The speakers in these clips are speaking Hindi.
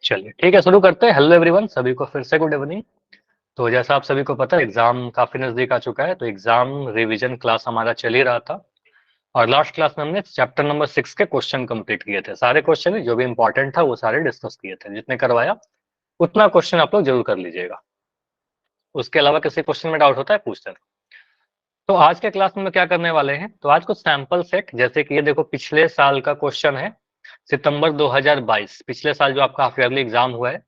चलिए ठीक है, शुरू करते हैं। हेलो एवरीवन, सभी को फिर से गुड इवनिंग। तो जैसा आप सभी को पता है, एग्जाम काफी नजदीक आ चुका है, तो एग्जाम रिवीजन क्लास हमारा चल ही रहा था। और लास्ट क्लास में हमने चैप्टर नंबर 6 के क्वेश्चन कंप्लीट किए थे। सारे क्वेश्चन जो भी इंपॉर्टेंट था वो सारे डिस्कस किए थे। जितने करवाया उतना क्वेश्चन आप लोग जरूर कर लीजिएगा। उसके अलावा किसी क्वेश्चन में डाउट होता है पूछते हैं। तो आज के क्लास में क्या करने वाले हैं, तो आज कुछ सैंपल सेट, जैसे कि ये देखो पिछले साल का क्वेश्चन है, सितंबर 2022, पिछले साल जो आपका हाफ ईयरली एग्जाम हुआ है,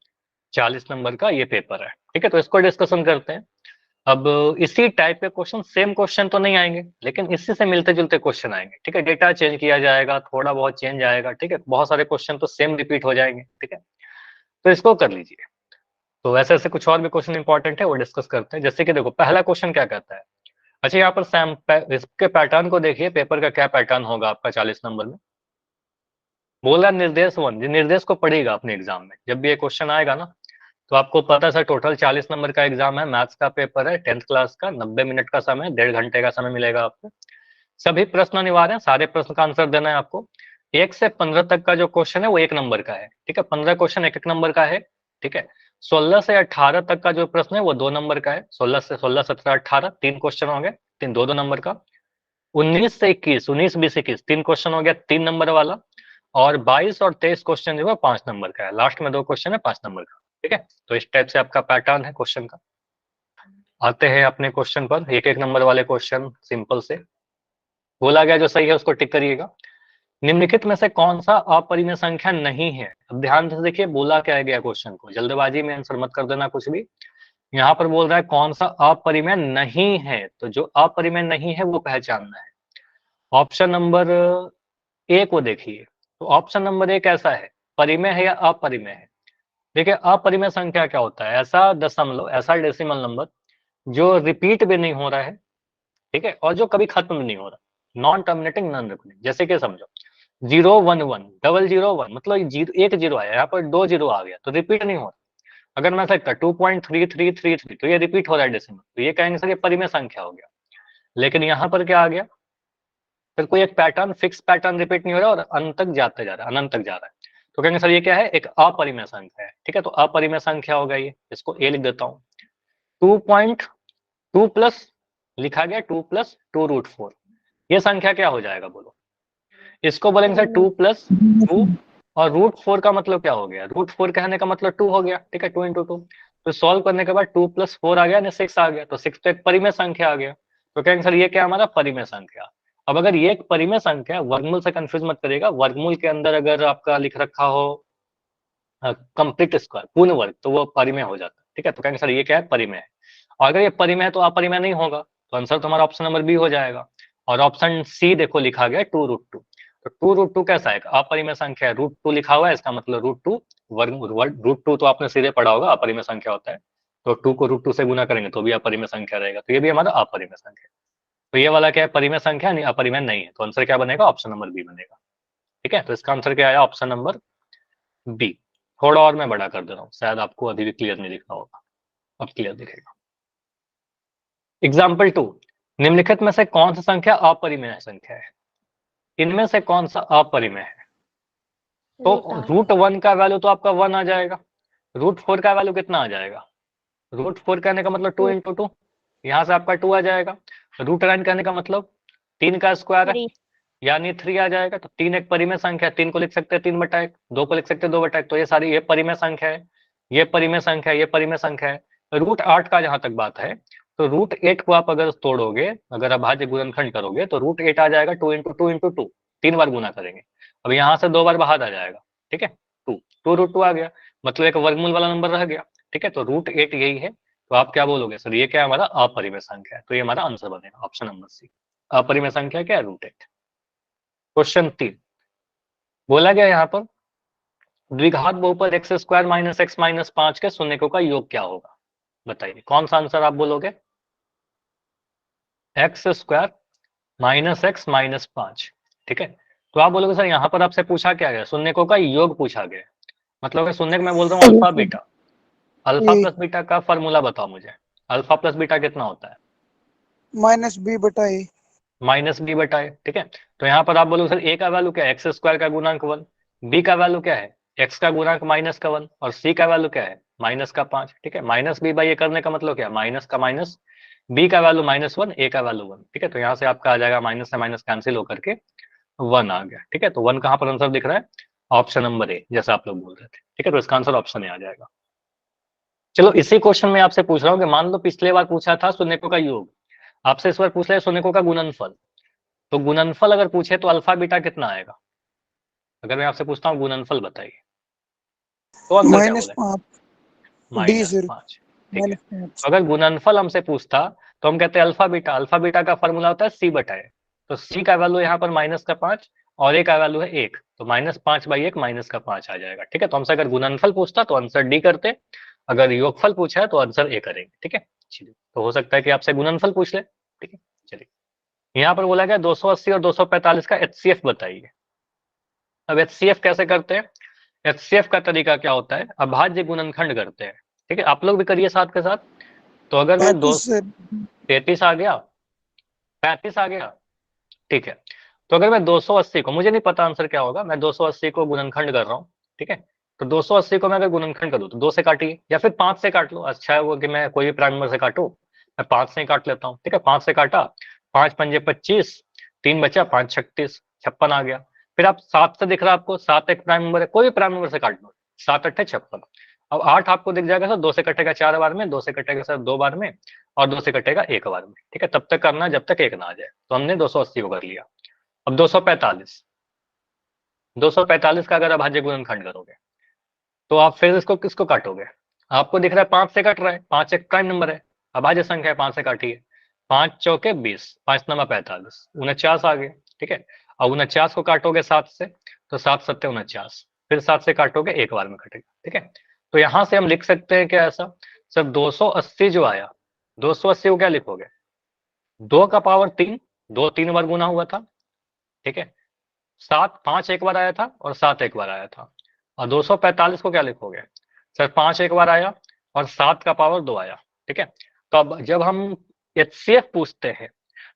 40 नंबर का ये पेपर है। ठीक है, तो इसको डिस्कशन करते हैं। अब इसी टाइप के क्वेश्चन, सेम क्वेश्चन तो नहीं आएंगे, लेकिन इसी से मिलते जुलते क्वेश्चन आएंगे। ठीक है, डेटा चेंज किया जाएगा, थोड़ा बहुत चेंज आएगा। ठीक है, बहुत सारे क्वेश्चन तो सेम रिपीट हो जाएंगे। ठीक है, तो इसको कर लीजिए। तो ऐसे ऐसे कुछ और भी क्वेश्चन इंपॉर्टेंट है, वो डिस्कस करते हैं। जैसे कि देखो पहला क्वेश्चन क्या कहता है। अच्छा, यहाँ पर इसके पैटर्न को देखिए, पेपर का क्या पैटर्न होगा आपका 40 नंबर में। बोला निर्देश 1, निर्देश को पढ़ेगा अपने एग्जाम में। जब भी ये क्वेश्चन आएगा ना, तो आपको पता है सर टोटल 40 नंबर का एग्जाम है, मैथ्स का पेपर है, 10th क्लास का, 90 मिनट का समय, 1.5 घंटे का समय मिलेगा आपको। सभी प्रश्न अनिवार्य हैं, सारे प्रश्न का आंसर देना है आपको। 1 से 15 तक का जो क्वेश्चन है वो 1 नंबर का है। ठीक है, 15 क्वेश्चन 1 नंबर का है। ठीक है, 16 से 18 तक का जो प्रश्न है वो 2 नंबर का है। 16 से 16, 17, 18 3 क्वेश्चन हो गए, 2 नंबर का। 19 से 21, 19, 20, 21 3 क्वेश्चन हो गया, 3 नंबर वाला। और 22 और 23 क्वेश्चन जो है 5 नंबर का है। लास्ट में 2 क्वेश्चन है 5 नंबर का। ठीक है, तो इस टाइप से आपका पैटर्न है क्वेश्चन का। आते हैं अपने क्वेश्चन पर, 1 नंबर वाले क्वेश्चन सिंपल से। बोला गया जो सही है उसको टिक करिएगा। निम्नलिखित में से कौन सा अपरिमेय संख्या नहीं है। अब ध्यान से देखिए बोला क्या गया क्वेश्चन को, जल्दबाजी में आंसर मत कर देना कुछ भी। यहाँ पर बोल रहा है कौन सा अपरिमेय नहीं है, तो जो अपरिमेय नहीं है वो पहचानना है। ऑप्शन नंबर ए को देखिए, तो ऑप्शन नंबर ए कैसा है, परिमेय है या अपरिमेय है। देखिए अपरिमेय संख्या क्या होता है, ऐसा दशमलव, ऐसा डेसिमल नंबर जो रिपीट भी नहीं हो रहा है। ठीक है, और जो कभी खत्म भी नहीं हो रहा, नॉन टर्मिनेटिंग नॉन रिपीटिंग। जैसे कि समझो 011, 001, मतलब जीरो, 1 जीरो आया, यहाँ पर 2 जीरो आ गया तो रिपीट नहीं हो रहा। अगर मैं सकता 2.3333, तो ये रिपीट हो रहा है डेसिमल, तो ये कहेंगे सर ये परिमेय संख्या हो गया। लेकिन यहाँ पर क्या आ गया, फिर कोई एक पैटर्न, फिक्स पैटर्न रिपीट नहीं हो रहा और अनंत तक जाते जा रहा है, अनंत तक जा रहा है, तो कहेंगे सर ये क्या है, एक अपरिमेय संख्या है। ठीक है, तो अपरिमेय संख्या होगा ये, इसको ए लिख देता हूँ। 2.2 प्लस लिखा गया, 2 प्लस 2√4, ये संख्या क्या हो जाएगा बोलो। इसको बोलेंगे सर 2 प्लस 2, और √4 का मतलब क्या हो गया, √4 कहने का मतलब 2 हो गया। ठीक है, 2 इंटू 2, तो सॉल्व करने के बाद 2 प्लस 4 आ गया, 6 आ गया, तो 6 तो एक परिमेय संख्या आ गया। तो कहेंगे सर ये क्या हमारा परिमेय संख्या। अब अगर ये एक परिमेय संख्या है, वर्गमूल से कंफ्यूज मत करिएगा, वर्गमूल के अंदर अगर आपका लिख रखा हो कंप्लीट स्क्वायर, पूर्ण वर्ग, तो वो परिमेय हो जाता है। ठीक है, तो कहेंगे सर ये क्या है, परिमेय है। और अगर ये परिमेय है तो अपरिमेय नहीं होगा, तो आंसर तुम्हारा ऑप्शन नंबर बी हो जाएगा। और ऑप्शन सी देखो लिखा गया 2√2, तो 2√2 कैसा है, अपरिमेय संख्या है, √2 लिखा हुआ है, इसका मतलब √2 वर्ग, √2 तो आपने सीधे पढ़ा होगा, अपरिमेय संख्या होता है। तो 2 को √2 से गुना करेंगे तो भी अपरिमेय संख्या रहेगा, तो ये भी हमारा अपरिमेय संख्या है। तो ये वाला क्या है, परिमेय संख्या नहीं, अपरिमेय नहीं है, तो आंसर क्या बनेगा, ऑप्शन नंबर बी बनेगा। ठीक है, तो इसका आंसर क्या आया, ऑप्शन नंबर बी। थोड़ा और मैं बड़ा कर दे रहा हूँ, शायद आपको अभी भी क्लियर नहीं दिख रहा होगा, अब क्लियर दिखेगा। एग्जाम्पल 2, निम्नलिखित में से कौन सा संख्या अपरिमेय संख्या है, इनमें से कौन सा अपरिमेय है। तो √1 का वैल्यू तो आपका 1 आ जाएगा, √4 का वैल्यू कितना आ जाएगा, √4 कहने का मतलब 2 इंटू 2, यहाँ से आपका 2 आ जाएगा। √9 कहने का मतलब 3 का स्क्वायर है, यानी 3 आ जाएगा। तो 3 एक परिमेय संख्या है, 3 को लिख सकते हैं 3/1, 2 को लिख सकते हैं 2/1, तो ये सारी ये परिमेय संख्या है, ये परिमेय संख्या है, ये परिमेय संख्या है। √8 का जहां तक बात है, तो √8 को आप अगर तोड़ोगे, अगर अभाज्य गुणनखंड करोगे, तो √8 आ जाएगा 2 इंटू 2 इंटू 2, 3 बार गुना करेंगे। अब यहाँ से 2 बार बाहर आ जाएगा। ठीक है, 2 आ गया, मतलब एक वर्गमूल वाला नंबर रह गया। ठीक है, तो √8 यही है। तो आप क्या बोलोगे, सर ये क्या है, हमारा अपरिमेय संख्या है, तो ये हमारा आंसर बनेगा ऑप्शन नंबर सी। अपरिमेय संख्या क्या है, √8। क्वेश्चन 3, बोला गया यहाँ पर द्विघात बहुपद x² - x - 5 के शून्यकों का योग क्या होगा। बताइए कौन सा आंसर आप बोलोगे, x² - x - 5। ठीक है, तो आप बोलोगे सर यहाँ पर आपसे पूछा क्या गया, शून्यकों का योग पूछा गया, मतलब शून्यक मैं बोल रहा हूँ alpha beta, alpha plus beta का फॉर्मूला बताओ मुझे, अल्फा प्लस बीटा कितना होता है, -b/a। -b/a। ठीक है, तो यहाँ पर आप बोलोगे सर a का वैल्यू क्या है, x² का गुणांक 1, b का वैल्यू क्या है, x का गुणांक -1 और c का वैल्यू क्या है -5, ठीक है। माइनस बी बाई ए करने का मतलब क्या है, माइनस का माइनस, b का वैल्यू -1, a का वैल्यू 1, ठीक है। तो यहाँ से आपका आ जाएगा माइनस से माइनस कैंसिल होकर के 1 आ गया, ठीक है। तो 1 कहाँ पर आंसर दिख रहा है, ऑप्शन नंबर ए, जैसा आप लोग बोल रहे थे, ठीक है। तो इसका आंसर ऑप्शन ए आ जाएगा। चलो इसी क्वेश्चन में आपसे पूछ रहा हूँ कि मान लो पिछले बार पूछा था शून्यकों का योग, आपसे इस बार पूछ रहे हैं शून्यकों का गुणनफल। तो गुणनफल अगर पूछे तो अल्फा बीटा कितना आएगा, अगर मैं आपसे पूछता हूँ गुणनफल बताइए, तो आंसर क्या बोले, -5 डी सर, -5, ठीक है। -5 तो अगर गुणनफल हमसे पूछता तो हम कहते हैं अल्फा बीटा का फॉर्मूला होता है c बटा ए। तो c का वैल्यू यहाँ पर -5 और a का वैल्यू है 1, तो -5/1 -5 आ जाएगा, ठीक है। तो हमसे अगर गुणनफल पूछता तो आंसर डी करते, अगर योगफल पूछा है तो आंसर ए करेंगे, ठीक है। चलिए, तो हो सकता है कि आपसे गुणनफल पूछ ले, ठीक है। चलिए, यहाँ पर बोला गया 280 और 245 का एचसीएफ बताइए। अब एचसीएफ कैसे करते हैं, एचसीएफ का तरीका क्या होता है, अभाज्य गुणनखंड करते हैं, ठीक है। आप लोग भी करिए साथ के साथ। तो अगर मैं 35 सर, 33 आ गया, 35 आ गया, ठीक है। तो अगर मैं 280 को, मुझे नहीं पता आंसर क्या होगा, मैं 280 को गुणनखंड कर रहा हूँ, ठीक है। तो 280 को मैं अगर गुणनखंड करूँ तो 2 से काटिए या फिर 5 से काट लो, अच्छा है वो कि मैं कोई भी प्राइम नंबर से काटूं, मैं 5 से ही काट लेता हूँ, ठीक है। 5 से काटा, 5 पंजे 25, 3 बचा, 5 36, 56 आ गया। फिर आप 7 से दिख रहा है आपको, 7 एक प्राइम नंबर है, कोई भी प्राइम नंबर से काट लो, 7 अट्ठे 56। अब 8 आपको दिख जाएगा सर, 2 से कटेगा 4 बार में, 2 से कटेगा सर 2 बार में, और 2 से कटेगा 1 बार में, ठीक है। तब तक करना जब तक 1 ना आ जाए। तो हमने 280 को कर लिया। अब 245, 245 का अगर अभाज्य गुणनखंड करोगे तो आप फिर इसको किसको काटोगे, आपको दिख रहा है 5 से कट रहा है, 5 एक प्राइम नंबर है, अभाज्य संख्या है, 5 से काटिए, 5 चौके 20, 5 नमा 45, 49 आ गए, ठीक है। अब 49 को काटोगे 7 से, तो 7 सत्ते 49, फिर 7 से काटोगे 1 बार में कटेगा, ठीक है। तो यहां से हम लिख सकते हैं क्या ऐसा, सर 280 जो आया, 280 को क्या लिखोगे, 2 का पावर 3, 2 3 बार गुना हुआ था, ठीक है। 7 5 एक बार आया था और 7 एक बार आया था। और 245 को क्या लिखोगे, सर 5 एक बार आया और 7 का पावर 2 आया, ठीक है। तो अब जब हम एचसीएफ पूछते हैं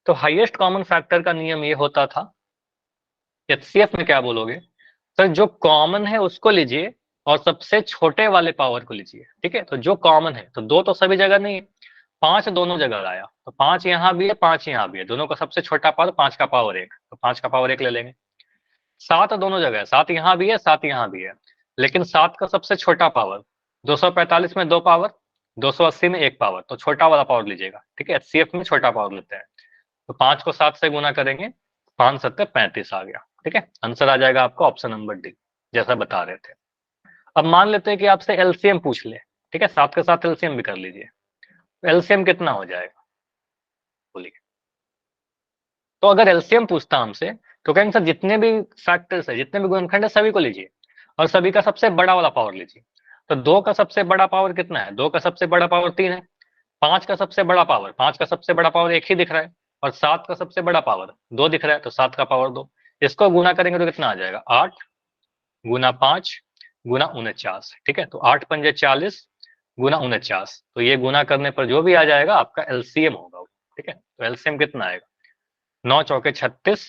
तो हाईएस्ट कॉमन फैक्टर का नियम ये होता था, एचसीएफ में क्या बोलोगे, सर जो कॉमन है उसको लीजिए और सबसे छोटे वाले पावर को लीजिए, ठीक है। तो जो कॉमन है, तो 2 तो सभी जगह नहीं है, 5 दोनों जगह आया, तो 5 यहाँ भी है 5 यहाँ भी है, दोनों का सबसे छोटा पावर 5 का पावर 1, तो 5 का पावर 1 ले लेंगे। 7 दोनों जगह है, 7 यहाँ भी है 7 यहाँ भी है, लेकिन 7 का सबसे छोटा पावर, 245 में 2 पावर, 280 में 1 पावर, तो छोटा वाला पावर लीजिएगा, ठीक है। एचसीएफ में छोटा पावर लेते हैं। तो 5 को 7 से गुना करेंगे, 5 सत्ते 35 आ गया, ठीक है। आंसर आ जाएगा आपका ऑप्शन नंबर डी, जैसा बता रहे थे। अब मान लेते हैं कि आपसे एलसीएम पूछ ले, ठीक है, 7 के साथ एलसीएम भी कर लीजिए। एलसीएम कितना हो जाएगा बोलिए। तो अगर एलसीएम पूछता हमसे तो कहेंगे सर जितने भी फैक्टर्स है, जितने भी गुणनखंड है सभी को लीजिए और सभी का सबसे बड़ा वाला पावर लीजिए। तो 2 का सबसे बड़ा पावर कितना है, 2 का सबसे बड़ा पावर 3 है, 5 का सबसे बड़ा पावर, 5 का सबसे बड़ा पावर 1 ही दिख रहा है, और 7 का सबसे बड़ा पावर 2 दिख रहा है, तो 7 का पावर 2। इसको गुना करेंगे तो कितना आ जाएगा, 8 गुना 5 गुना 49, ठीक है। तो 8 पंजे 40 गुना 49, तो ये गुना करने पर जो भी आ जाएगा आपका एलसीएम होगा, ठीक है। तो एलसीएम कितना आएगा, 9 चौके 36,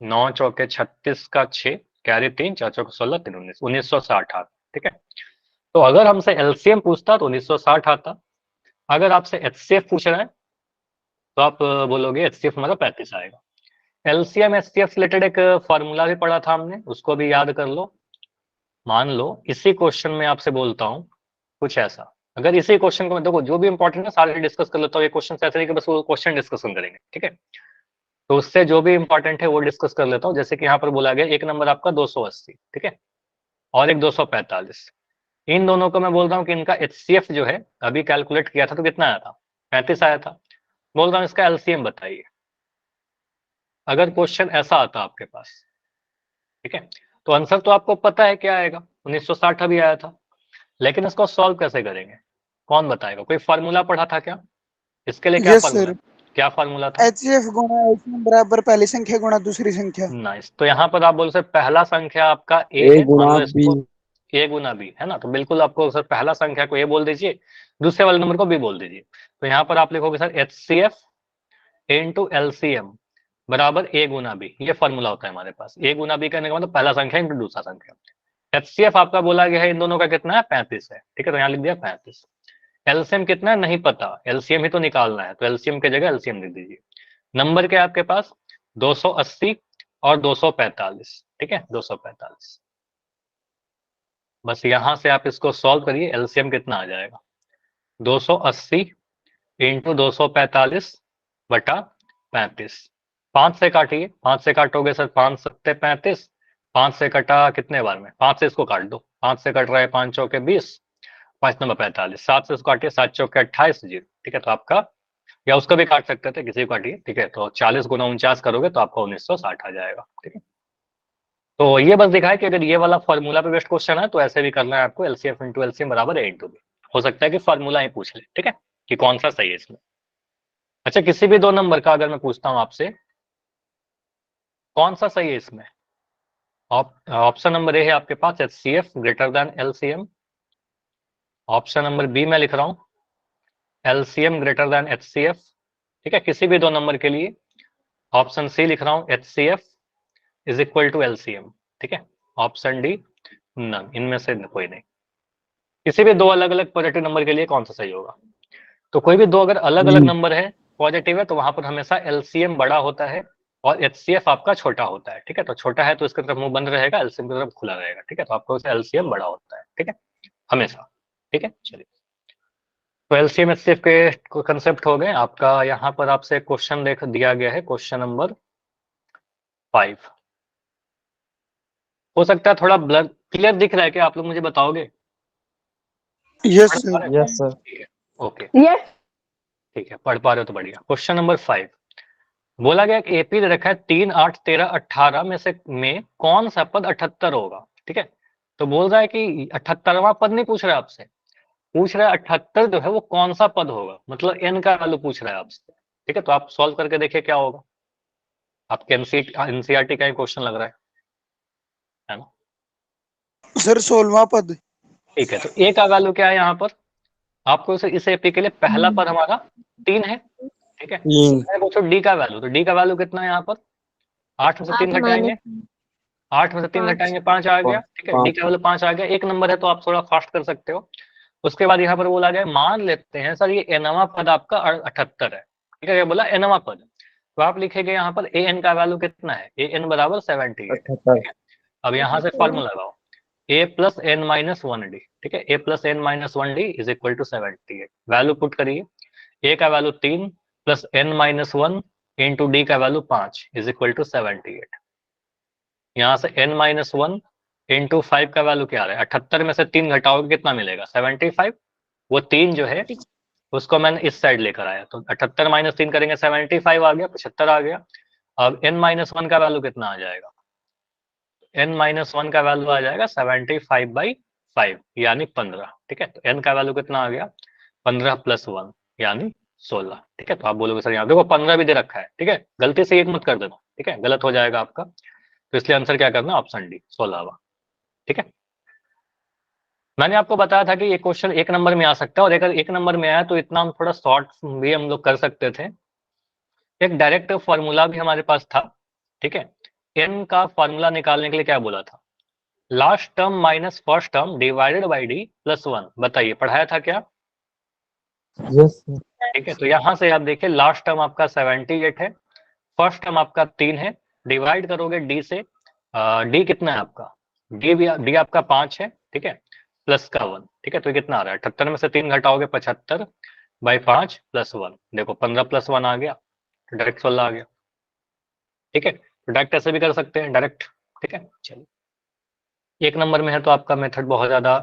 9 चौके 36 का 6 कैरी 3, 4 चौके 16, 3 19, 1960 आता, ठीक है। तो अगर हमसे एलसीएम पूछता तो 1960 आता, अगर आपसे एचसीएफ पूछ रहा है तो आप बोलोगे एचसीएफ हमारा 35 आएगा। एलसीएम एचसीएफ रिलेटेड एक फॉर्मूला भी पढ़ा था हमने, उसको भी याद कर लो। मान लो इसी क्वेश्चन में आपसे बोलता हूँ कुछ ऐसा, अगर इसी क्वेश्चन को मैं देखो जो भी इंपॉर्टेंट है सारे डिस्कस कर लेता हूँ, ये क्वेश्चन ऐसे नहीं कि बस वो क्वेश्चन डिस्कशन करेंगे, ठीक है। तो उससे जो भी इंपॉर्टेंट है वो डिस्कस कर लेता हूँ। जैसे कि यहाँ पर बोला गया एक नंबर आपका 280, ठीक है, और एक 245, इन दोनों को मैं बोल रहा हूँ कि इनका एचसीएफ जो है अभी कैलकुलेट किया था तो कितना आया था, 35 आया था। बोल रहा हूँ इसका एलसीएम बताइए, अगर क्वेश्चन ऐसा आता आपके पास, ठीक है, तो आंसर तो आपको पता है क्या आएगा, 1960 अभी आया था, लेकिन इसको सॉल्व कैसे करेंगे, कौन बताएगा, कोई फार्मूला पढ़ा था क्या, इसके लिए क्या यस फार्मूला, सर, क्या फार्मूला था। एचसीएफ गुणा एचसीएम बराबर पहली संख्या गुणा दूसरी संख्या। नाइस, तो यहाँ पर आप बोल सकते पहला संख्या आपका ए ए है, मान गुना लो बी। इसको ए गुना बी है ना, तो बिल्कुल आपको सर पहला संख्या को ए बोल दीजिए, दूसरे वाले नंबर को बी बोल दीजिए। तो यहाँ पर आप लिखोगे sir H C F into LCM बराबर ए गुना बी, ये फॉर्मूला होता है हमारे पास। ए गुना बी करने का मतलब पहला संख्या इंटू दूसरा संख्या। एचसीएफ आपका बोला गया है इन दोनों का कितना है 35 है, ठीक है, तो यहाँ लिख दिया 35। एलसीएम कितना है नहीं पता, एलसीएम ही तो निकालना है, तो एलसीएम की जगह एलसीएम लिख दीजिए। नंबर क्या है आपके पास 280 और 245, ठीक है 245। बस यहां से आप इसको सॉल्व करिए, एलसीएम कितना आ जाएगा 280 इंटू 245 बटा 35। 5 से काटिए, 5 से काटोगे सर 5 सत्ते 35, 5 से कटा कितने बार में, 5 से इसको काट दो, 5 से कट रहा है 5 चौके 20, 5 नंबर 45, 7 से इसको काटिए 7 चौके 28 जीरो, ठीक है, तो आपका या उसका भी काट सकते थे, किसी को काटिए, ठीक है, तो 40 गुना 49 करोगे तो आपका 1960 आ जाएगा, ठीक है। तो ये बस दिखाए कि अगर ये वाला फॉर्मूला पे बेस्ड क्वेश्चन है तो ऐसे भी करना है आपको, एलसीएफ इंटू एलसीएम बराबर ए इंटू बी। हो सकता है कि फॉर्मूला ही पूछ ले, ठीक है, कि कौन सा सही है इसमें। अच्छा, किसी भी दो नंबर का अगर मैं पूछता हूं आपसे कौन सा सही है इसमें, ऑप्शन नंबर ए है आपके पास HCF greater than LCM, option number B मैं लिख रहा हूं एलसीएम ग्रेटर देन एचसीएफ, ठीक है, किसी भी दो नंबर के लिए ऑप्शन सी लिख रहा हूं HCF is equal to LCM, ठीक है, ऑप्शन डी नन, इनमें से कोई नहीं। किसी भी दो अलग अलग पॉजिटिव नंबर के लिए कौन सा सही होगा, तो कोई भी दो अगर अलग अलग नंबर है पॉजिटिव है तो वहां पर हमेशा एलसीएम बड़ा होता है और एचसीएफ आपका छोटा होता है, ठीक है, तो छोटा है तो इसकी तरफ मुंह बंद रहेगा, एलसीएम की तरफ खुला रहेगा, ठीक है, तो आपको एलसीएम बड़ा होता है, ठीक है, हमेशा, ठीक है। चलिए, तो एलसीएम एचसीएफ के कंसेप्ट हो गए आपका। यहाँ पर आपसे क्वेश्चन देख दिया गया है, क्वेश्चन नंबर 5। हो सकता है थोड़ा ब्लर क्लियर दिख रहा है क्या, आप लोग मुझे बताओगे? यस पढ़ पा सर। रहे हो? Yes sir. ठीक है, ओके, यस ठीक है, पढ़ पा रहे हो तो बढ़िया। क्वेश्चन नंबर 5 बोला गया कि एपी दे रखा है 3 8 13 18 में कौन सा पद 78 होगा, ठीक है, तो बोल रहा है कि 78वां पद नहीं पूछ रहा है आपसे, पूछ रहा है 78 जो है वो कौन सा पद होगा, मतलब एन का वैल्यू पूछ रहा है आपसे, ठीक है, तो आप सॉल्व करके देखिए क्या होगा। आपके एनसीईआरटी का ही क्वेश्चन लग रहा है ना? सर 16वां पद। ठीक है, तो ए का वैल्यू क्या है यहाँ पर, आपको इस एपी के लिए पहला पद हमारा 3 है, ठीक है, पूछो डी का वैल्यू, तो डी का वैल्यू कितना है यहाँ पर 8 में से 3 घटाएंगे, 8 में से 3 घटाएंगे 5 आ गया, ठीक है, डी का वैल्यू 5 आ गया, एक नंबर है तो आप थोड़ा फास्ट कर सकते हो। उसके बाद यहाँ पर बोला गया मान लेते हैं सर ये एनवा पद आपका 78 है, ठीक है, क्या बोला एनवा पद, तो आप लिखेंगे यहाँ पर ए एन का वैल्यू कितना है, ए एन बराबर 78, ठीक है। अब यहाँ से फॉर्मूला लगाओ a plus n minus one d, ठीक है, a plus n minus one d is equal to 78, value put करिए, ए का value 3 plus n minus one into d का वैल्यू 5 इज इक्वल टू 78। यहाँ से n माइनस वन इंटू 5 का वैल्यू क्या आ रहा है, 78 में से 3 घटाओगे कितना मिलेगा 75, वो 3 जो है उसको मैंने इस साइड लेकर आया, तो 78 माइनस 3 करेंगे 75 आ गया, 75 आ गया। अब n माइनस वन का वैल्यू कितना आ जाएगा, n माइनस वन का वैल्यू आ जाएगा 75/5 यानी 15, ठीक है, तो n का वैल्यू कितना आ गया 15 प्लस 1 यानी 16, ठीक है, तो आप बोलोगे सर यहाँ देखो 15 भी दे रखा है, ठीक है, गलती से एक मत कर देना, ठीक है, गलत हो जाएगा आपका, तो इसलिए आंसर क्या करना ऑप्शन डी 16वां, ठीक है। मैंने आपको बताया था कि ये क्वेश्चन एक नंबर में आ सकता है, और अगर एक नंबर में आया तो इतना हम थोड़ा शॉर्ट भी हम लोग कर सकते थे, एक डायरेक्ट फॉर्मूला भी हमारे पास था, ठीक है, एन का फॉर्मूला निकालने के लिए क्या बोला था, last term minus first term divided by D plus 1, बताइए पढ़ाया था क्या? यस ठीक है, तो यहाँ से आप देखिए लास्ट टर्म आपका 78 है, फर्स्ट टर्म आपका 3 है, डिवाइड करोगे डी से, डी कितना है आपका, डी आपका 5 है, ठीक है, प्लस का 1, ठीक है, तो ये कितना आ रहा है 78 में से 3 घटाओगे 75/5 प्लस 1, देखो 15 प्लस 1 आ गया, तो डायरेक्ट 16 आ गया, ठीक है, तो डायरेक्ट ऐसे भी कर सकते हैं डायरेक्ट, ठीक है। चलिए, एक नंबर में है तो आपका मेथड बहुत ज्यादा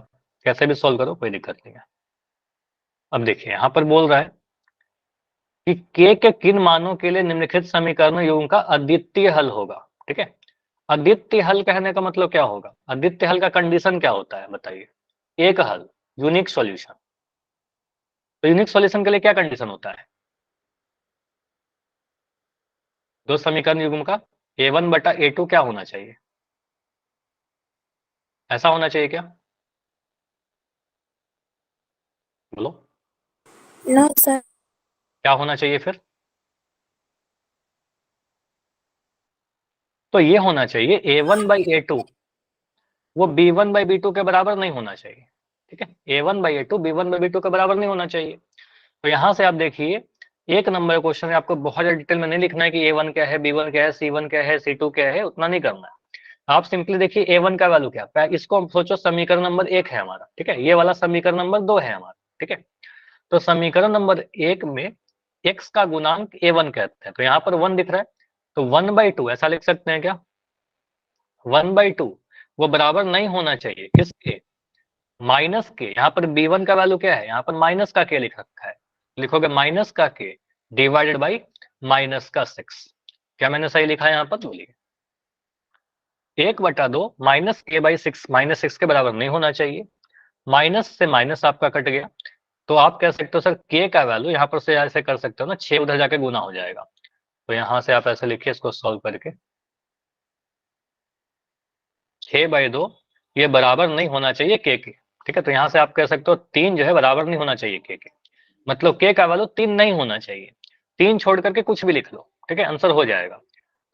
कैसे भी सॉल्व करो कोई दिक्कत नहीं है। अब देखिए यहाँ पर बोल रहा है कि k के किन मानों के लिए निम्नलिखित समीकरण युग्म का अद्वितीय हल होगा, ठीक है, अद्वितीय हल कहने का मतलब क्या होगा, अद्वितीय हल का कंडीशन क्या होता है बताइए, एक हल यूनिक सॉल्यूशन, तो यूनिक सॉल्यूशन के लिए क्या कंडीशन होता है, दो समीकरण युग्म का a1 बटा a2 क्या होना चाहिए, ऐसा होना चाहिए क्या, बोलो नो सर क्या होना चाहिए फिर, तो ये होना चाहिए a1 बाई a2 वो B1 बाई B2 के बराबर नहीं होना चाहिए। ठीक है, A1 by A2 B1 by B2 के बराबर नहीं होना चाहिए। तो यहाँ से आप देखिए, एक नंबर क्वेश्चन में आपको बहुत ज्यादा डिटेल में नहीं लिखना है कि A1 क्या है, B1 क्या है, C1 क्या है, C2 क्या है, उतना नहीं करना है। आप सिंपली देखिए A1 का वैल्यू क्या है, इसको हम सोचो समीकरण नंबर 1 है हमारा। ठीक है, ये वाला समीकरण नंबर 2 है हमारा। ठीक है, तो समीकरण नंबर 1 में x का गुणांक A1 कहते हैं, तो यहाँ पर 1 दिख रहा है, तो 1/2 ऐसा लिख सकते हैं क्या? 1/2 वो बराबर नहीं होना चाहिए किसके? माइनस के। यहाँ पर B1 का वैल्यू क्या है, यहाँ पर माइनस का के लिख रखा है, लिखोगे माइनस का के डिवाइडेड बाई माइनस का 6। क्या मैंने सही लिखा है यहाँ पर? बोलिए। 1/2 माइनस के बाई 6 -6 के बराबर नहीं होना चाहिए। माइनस से माइनस आपका कट गया, तो आप कह सकते हो सर के का वैल्यू यहाँ पर से ऐसे कर सकते हो ना, 6 उधर जाके गुना हो जाएगा। तो यहाँ से आप ऐसे लिखिए इसको सॉल्व करके, 6/2 ये बराबर नहीं होना चाहिए के। ठीक है, तो यहाँ से आप कह सकते हो 3 जो है बराबर नहीं होना चाहिए के। मतलब के का वैल्यू 3 नहीं होना चाहिए। 3 छोड़ करके कुछ भी लिख लो, ठीक है, आंसर हो जाएगा।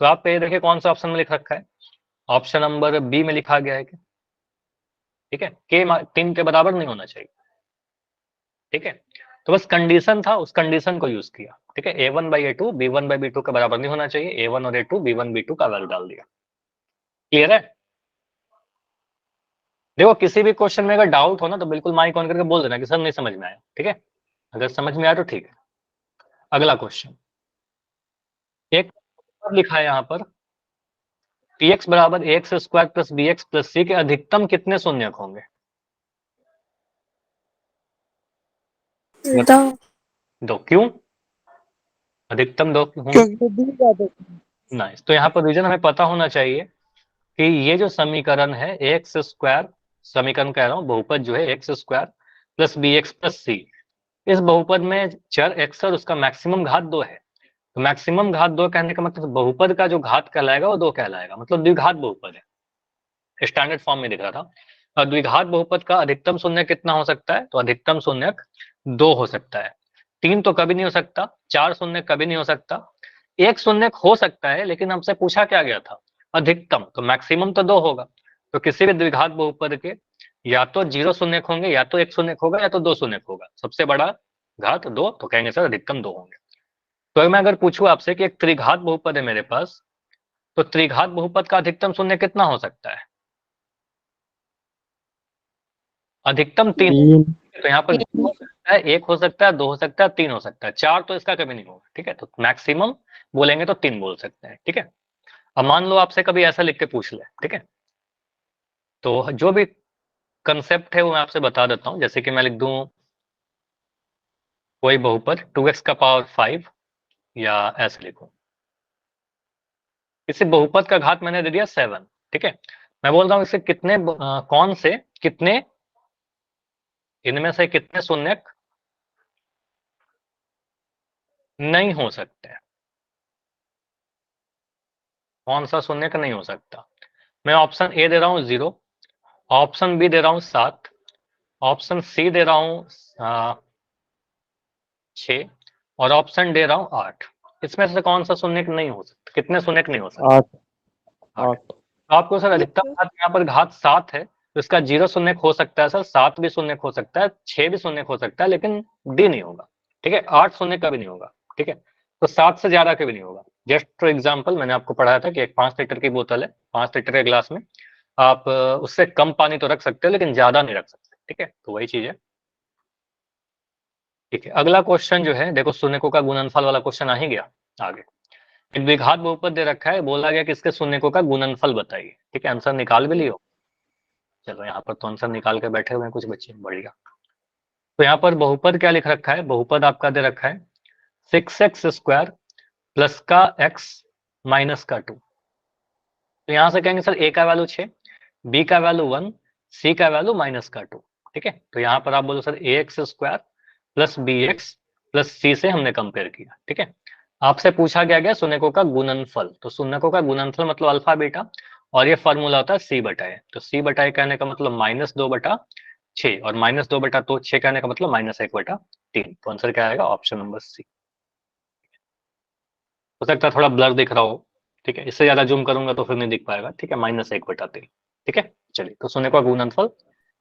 तो आप ये देखिए कौन सा ऑप्शन में लिख रखा है, ऑप्शन नंबर बी में लिखा गया है कि, ठीक है, के 3 के बराबर नहीं होना चाहिए। ठीक है, तो बस कंडीशन था, उस कंडीशन को यूज किया। ठीक है, A1 by A2 B1 by B2 के बराबर नहीं होना चाहिए, A1 और A2 B1 B2 का वैल्यू डाल दिया। क्लियर है? देखो किसी भी क्वेश्चन में अगर डाउट हो ना तो बिल्कुल माइक ऑन करके बोल देना कि सर नहीं समझ में आया। ठीक है, अगर समझ में आया तो ठीक है। अगला क्वेश्चन, एक लिखा है यहाँ पर, px बराबर ax square plus bx plus c के अधिकतम कितने शून्यक होंगे? 2 दो। क्यों अधिकतम 2 होंगे? क्योंकि वो दी बात है। नाइस। तो यहाँ पर रीजन हमें पता होना चाहिए कि ये जो समीकरण है एक्स स्क्वायर, समीकरण कह रहा हूँ, बहुपद जो है x square plus b x plus c, इस बहुपद में चर एक्स और उसका मैक्सिमम घात 2 है। तो मैक्सिमम घात 2 कहने का मतलब बहुपद का जो घात कहलाएगा वो 2 कहलाएगा, मतलब द्विघात बहुपद है, स्टैंडर्ड फॉर्म में दिख रहा था। और द्विघात बहुपद का अधिकतम शून्य कितना हो सकता है? तो अधिकतम शून्य 2 हो सकता है। 3 तो कभी नहीं हो सकता, 4 शून्य कभी नहीं हो सकता, एक शून्य हो सकता है, लेकिन हमसे पूछा क्या गया था? अधिकतम, तो मैक्सिमम तो 2 होगा। तो किसी भी द्विघात बहुपद के या तो 0 शून्य होंगे, या तो 1 शून्य होगा, या तो 2 शून्य होगा। सबसे बड़ा घात 2, तो कहेंगे सर अधिकतम 2 होंगे। तो मैं अगर पूछूं आपसे कि एक त्रिघात बहुपद है मेरे पास, तो त्रिघात बहुपद का अधिकतम शून्य कितना हो सकता है? अधिकतम 3। 3 तो यहाँ पर 0 हो सकता है, 1 हो सकता है, 2 हो सकता है, 3 हो सकता है, 4 तो इसका कभी नहीं होगा। ठीक है, तो मैक्सिमम बोलेंगे तो 3 बोल सकते हैं। ठीक है, अब मान लो आपसे कभी ऐसा लिख के पूछ ले, ठीक है, तो जो भी कंसेप्ट है वो मैं आपसे बता देता हूँ। जैसे कि मैं लिख दूं कोई बहुपद 2x का पावर 5, या ऐसे लिखूं इसे बहुपद का घात मैंने दे दिया 7। ठीक है, मैं बोल रहा हूँ इसे कितने कौन से कितने, इनमें से कितने शून्यक नहीं हो सकते हैं? कौन सा शून्यक नहीं हो सकता? मैं ऑप्शन ए दे रहा हूँ 0, ऑप्शन बी दे रहा हूँ 7, ऑप्शन सी दे रहा हूँ 6, और ऑप्शन दे रहा हूँ 8। इसमें से कौन सा शून्यक नहीं हो सकता? कितने शून्यक नहीं हो सकते? 8 8। 8 तो आपको सर अधिकतम घात, यहाँ पर घात 7 है, तो इसका 0 शून्यक हो सकता है सर, 7 भी शून्यक हो सकता है, 6 भी शून्यक हो सकता है, लेकिन डी नहीं होगा। ठीक है, 8 शून्य कभी नहीं होगा। ठीक है, तो 7 से ज्यादा कभी नहीं होगा। जस्ट फॉर एग्जाम्पल मैंने आपको पढ़ाया था कि एक 5 लीटर की बोतल है, 5 लीटर के ग्लास में आप उससे कम पानी तो रख सकते हो, लेकिन ज्यादा नहीं रख सकते। ठीक है, तो वही चीज है। ठीक है, अगला क्वेश्चन जो है देखो, शून्यकों का गुणनफल वाला क्वेश्चन आ ही गया आगे। एक द्विघात बहुपद दे रखा है, बोला गया कि इसके शून्यकों का गुणनफल बताइए। ठीक है, आंसर निकाल भी लियो। चलो यहाँ पर तो आंसर निकाल के बैठे हुए हैं कुछ बच्चे, बढ़िया। तो यहाँ पर बहुपद क्या लिख रखा है? बहुपद आपका दे रखा है 6x स्क्वायर प्लस का x माइनस का 2। तो यहाँ से कहेंगे सर a का वैल्यू 6, b का वैल्यू 1, c का वैल्यू माइनस का 2। ठीक है, तो यहाँ पर आप बोलो sir ax square plus bx plus c से हमने कंपेयर किया। ठीक है, आपसे पूछा गया शून्यकों का गुणनफल, तो शून्यकों का गुणनफल मतलब अल्फा बीटा, और ये फॉर्मूला होता है c बटा ए। तो c बटा ए कहने का मतलब -2/6, और -2/6 कहने का मतलब -1/3। तो आंसर क्या आएगा? Option number C. हो सकता है थोड़ा ब्लर दिख रहा हो, ठीक है, इससे ज्यादा जूम करूंगा तो फिर नहीं दिख पाएगा। ठीक है, -1/3। ठीक है, चलिए तो शून्य का गुणनफल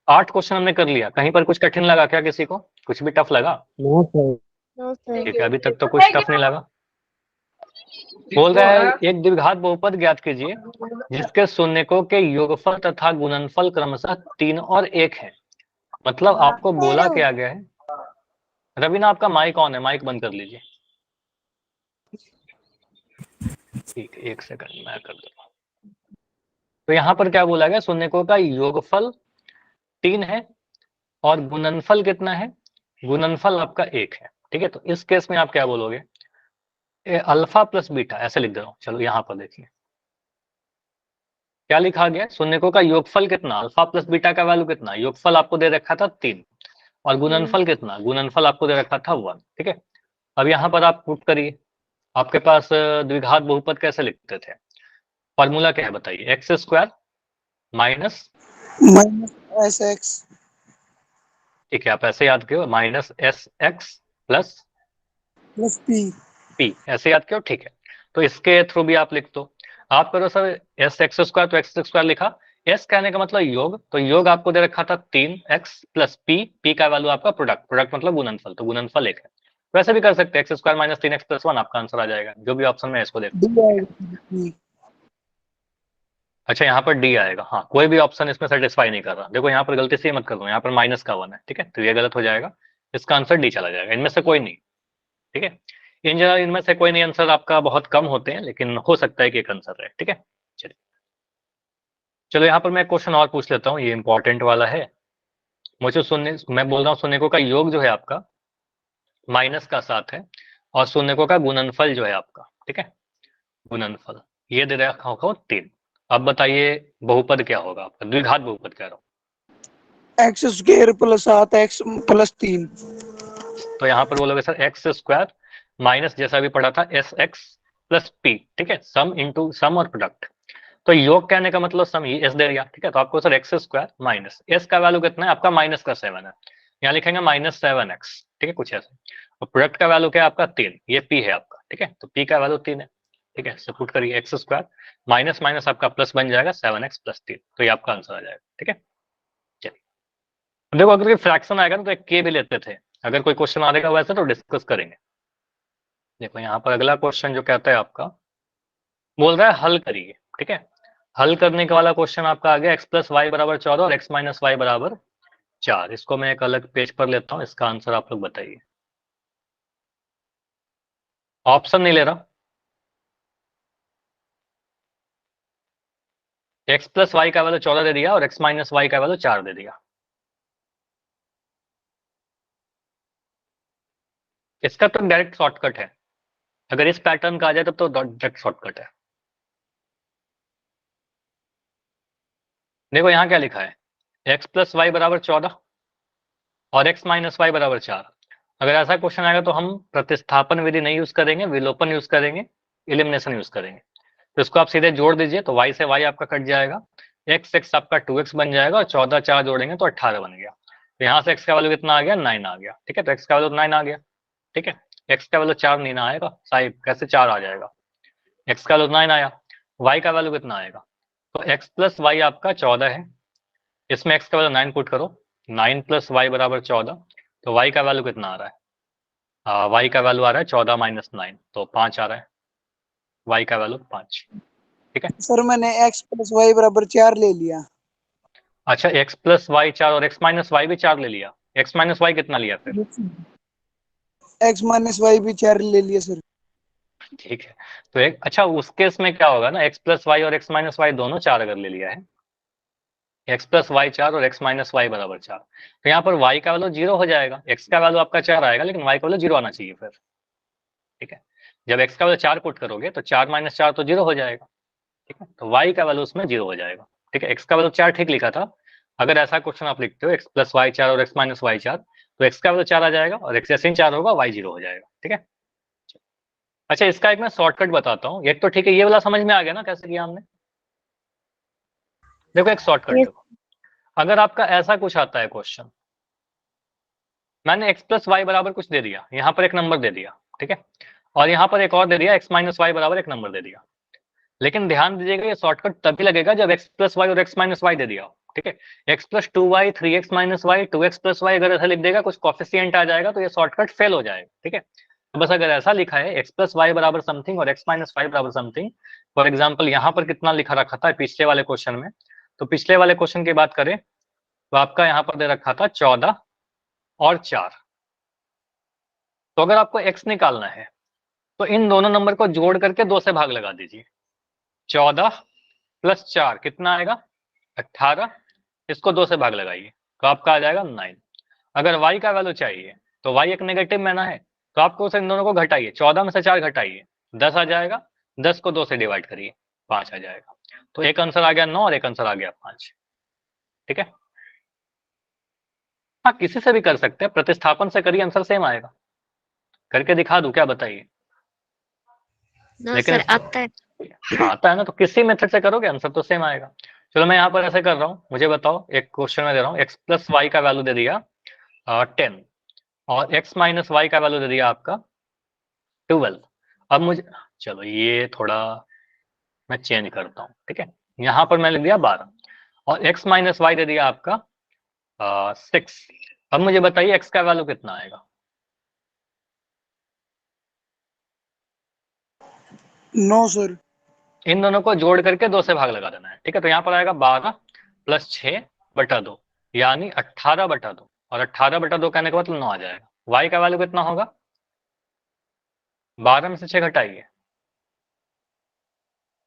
8 क्वेश्चन हमने कर लिया। कहीं पर कुछ कठिन लगा क्या, किसी को कुछ भी टफ लगा? No, sir. No, sir. ठीक है, अभी तक तो कुछ टफ नहीं लगा। बोल रहा है एक द्विघात बहुपद ज्ञात कीजिए जिसके शून्यकों के योगफल तथा गुणनफल क्रमशः 3 और 1 है। मतलब आपको बोला क्या गया है। रवीना आपका माइक ऑन है, माइक बंद कर लीजिए। ठीक है, 1 सेकंड मैं कर दूंगा। तो यहाँ पर क्या बोला गया, शून्यकों का योगफल 3 है और गुणनफल कितना है, गुणनफल आपका 1 है। ठीक है, तो इस केस में आप क्या बोलोगे, अल्फा प्लस बीटा ऐसे लिख दे रहा हूँ। चलो यहाँ पर देखिए क्या लिखा गया, शून्यकों का योगफल कितना, अल्फा प्लस बीटा का वैल्यू कितना, योगफल आपको दे रखा था 3 और गुणनफल कितना, गुणनफल आपको दे रखा था 1। ठीक है, अब यहाँ पर आप पुट करिए, आपके पास द्विघात बहुपद कैसे लिखते थे, फॉर्मूला क्या है बताइए, एक्स स्क्वायर माइनस -SX ठीक है, आप ऐसे याद करो minus S x plus + P P, ऐसे याद करो। ठीक है, तो इसके थ्रू भी आप लिख दो। आप करो सर एस एक्स स्क्वायर, तो एक्स स्क्वायर लिखा, एस कहने का मतलब योग, तो योग आपको दे रखा था 3x प्लस पी, पी का वैल्यू आपका प्रोडक्ट, प्रोडक्ट मतलब गुणनफल, तो गुणनफल 1 है। वैसे भी कर सकते हैं x square minus 3x plus 1, आपका आंसर आ जाएगा, जो भी ऑप्शन में है इसको देखो। D आएगा D। अच्छा, यहाँ पर डी आएगा, हाँ कोई भी ऑप्शन इसमें सेटिस्फाई नहीं कर रहा। देखो यहाँ पर गलती से ही मत कर दो, यहाँ पर माइनस का 1 है। ठीक है, तो ये गलत हो जाएगा, इसका आंसर डी चला जाएगा, इनमें से कोई नहीं। ठीक है, इन जनरल इनमें से कोई नहीं, आंसर आपका बहुत कम होते हैं, लेकिन हो सकता है कि एक आंसर रहे। ठीक है, चलिए चलो यहाँ पर मैं क्वेश्चन और पूछ लेता हूँ, ये इंपॉर्टेंट वाला है। मुझे शून्य, मैं बोल रहा हूँ शून्यकों का योग जो है आपका माइनस का 7 है और शून्यकों का गुणनफल जो है आपका, ठीक है, गुणनफल ये दे रखा होगा 3। अब बताइए बहुपद क्या होगा आपका, द्विघात बहुपद कह रहा हूँ। x² + 7x + 3 तो यहाँ पर बोलोगे सर एक्स स्क्वायर माइनस जैसा भी पढ़ा था एस एक्स प्लस पी, ठीक है, सम इंटू सम और प्रोडक्ट। तो योग कहने का मतलब सम ही एस दे दिया। ठीक है, तो आपको sir x square minus S का वैल्यू कितना है आपका, माइनस का 7 है, यहाँ लिखेंगे -7x। ठीक है, कुछ ऐसे। और प्रोडक्ट का वैल्यू क्या है आपका 3, ये पी है आपका। ठीक है, तो पी का वैल्यू 3 है। ठीक है, सपोर्ट करिए एक्स स्क्वायर माइनस माइनस आपका प्लस बन जाएगा 7x + 3, तो ये आपका आंसर आ जाएगा। ठीक है, चलिए देखो अगर फ्रैक्शन आएगा ना तो एक के भी लेते थे, अगर कोई क्वेश्चन आएगा वैसे तो डिस्कस करेंगे। देखो यहाँ पर अगला क्वेश्चन जो कहता है आपका, बोल रहा है हल करिए। ठीक है, हल करने का वाला क्वेश्चन आपका आ गया x + y = 14 और x - y = 4। इसको मैं एक अलग पेज पर लेता हूँ, इसका आंसर आप लोग बताइए। ऑप्शन नहीं ले रहा, x + y का वैल्यू 14 दे दिया और x - y का वैल्यू 4 दे दिया। इसका तो डायरेक्ट शॉर्टकट है, अगर इस पैटर्न का आ जाए तब तो डायरेक्ट शॉर्टकट है। देखो यहाँ क्या लिखा है, x + y = 14 और x - y = 4। अगर ऐसा क्वेश्चन आएगा तो हम प्रतिस्थापन विधि नहीं यूज करेंगे, विलोपन यूज करेंगे, एलिमिनेशन यूज करेंगे। तो इसको आप सीधे जोड़ दीजिए, तो y से y आपका कट जाएगा, x आपका 2x बन जाएगा और 14 4 जोड़ेंगे तो 18 बन गया। तो यहाँ से x का वैल्यू कितना आ गया, 9 आ गया। ठीक है, तो x का वैल्यू 9 आ गया। ठीक है, x का वैल्यू 4 नहीं ना आएगा साहिब, कैसे 4 आ जाएगा, x का वैल्यू 9 आया, y का वैल्यू कितना आएगा, तो x + y आपका 14 है, इसमें x का वैल्यू 9 पुट करो, 9 + y = 14, तो y का वैल्यू कितना आ रहा है, y का वैल्यू आ रहा है 14 - 9, तो 5 आ रहा है, y का वैल्यू 5। ठीक है, सर मैंने x + y = 4 ले लिया। अच्छा x + y 4 और x - y भी 4 ले लिया, x - y कितना लिया फिर? x - y भी 4 ले लिया सर। ठीक है, तो एक अच्छा उस केस में क्या होगा ना, x + y और x - y दोनों 4 अगर ले लिया है, x + y 4 और x - y = 4, तो यहाँ पर y का वैल्यू 0 हो जाएगा, x का वैल्यू आपका 4 आएगा लेकिन y का वैल्यू 0 आना चाहिए फिर। ठीक है, जब x का वैल्यू 4 पुट करोगे तो 4 - 4 तो 0 हो जाएगा। ठीक है, तो y का वैल्यू उसमें 0 हो जाएगा। ठीक है, x का वैल्यू 4 ठीक लिखा था, अगर ऐसा क्वेश्चन आप लिखते हो x + y 4 और x - y 4, तो x का वैल्यू 4 आ जाएगा और x जैसे ही 4 होगा y 0 हो जाएगा। ठीक है, अच्छा इसका एक मैं शॉर्टकट बताता हूँ, एक तो ठीक है ये वाला समझ में आ गया ना कैसे किया हमने। देखो एक शॉर्टकट Yes. देखो, अगर आपका ऐसा कुछ आता है क्वेश्चन, मैंने x + y बराबर कुछ दे दिया, यहाँ पर एक नंबर दे दिया, ठीक है, और यहाँ पर एक और दे दिया x - y बराबर एक नंबर दे दिया, लेकिन ध्यान दीजिएगा ये शॉर्टकट तभी लगेगा जब x प्लस वाई और x माइनस वाई दे दिया हो, ठीक है। x plus 2y 3x minus y 2x plus y अगर ऐसा लिख देगा, कुछ कॉफिशिएंट आ जाएगा तो ये शॉर्टकट फेल हो जाएगा, ठीक है। तो बस अगर ऐसा लिखा है x प्लस वाई बराबर समथिंग और x माइनस वाई बराबर समथिंग, फॉर एग्जाम्पल यहाँ पर कितना लिखा रखा था पिछले वाले क्वेश्चन में, तो पिछले वाले क्वेश्चन की बात करें तो आपका यहाँ पर दे रखा था 14 और 4। तो अगर आपको x निकालना है तो इन दोनों नंबर को जोड़ करके 2 से भाग लगा दीजिए। 14 प्लस 4 कितना आएगा 18, इसको 2 से भाग लगाइए तो आपका आ जाएगा 9। अगर y का वैल्यू चाहिए तो y एक नेगेटिव में ना है, तो आपको इन दोनों को घटाइए, 14 में से 4 घटाइए 10 आ जाएगा, 10 को 2 से डिवाइड करिए 5 आ जाएगा। तो एक आंसर आ गया 9 और एक आंसर आ गया 5, ठीक है। हाँ किसी से भी कर सकते हैं, प्रतिस्थापन से करिए आंसर सेम आएगा, करके दिखा दूं क्या बताइए? नो लेकिन सर आता है। आता है ना, तो किसी मेथड से करोगे आंसर तो सेम आएगा। चलो मैं यहाँ पर ऐसे कर रहा हूँ, मुझे बताओ एक क्वेश्चन में दे रहा हूँ x प्लस वाई का वैल्यू दे दिया 10 और x माइनस वाई का वैल्यू दे दिया आपका 12। अब मुझे चलो ये थोड़ा मैं चेंज करता हूँ, ठीक है। यहाँ पर मैं लिख दिया 12 और x माइनस वाई दे दिया आपका 6। अब मुझे बताइए x का वैल्यू कितना आएगा? 9 सर। इन दोनों को जोड़ करके 2 से भाग लगा देना है, ठीक है। तो यहाँ पर आएगा 12 प्लस 6/2 यानी 18/2, और 18/2 कहने के मतलब 9 आ जाएगा। y का वैल्यू कितना होगा? 12 में से 6 घटाइए,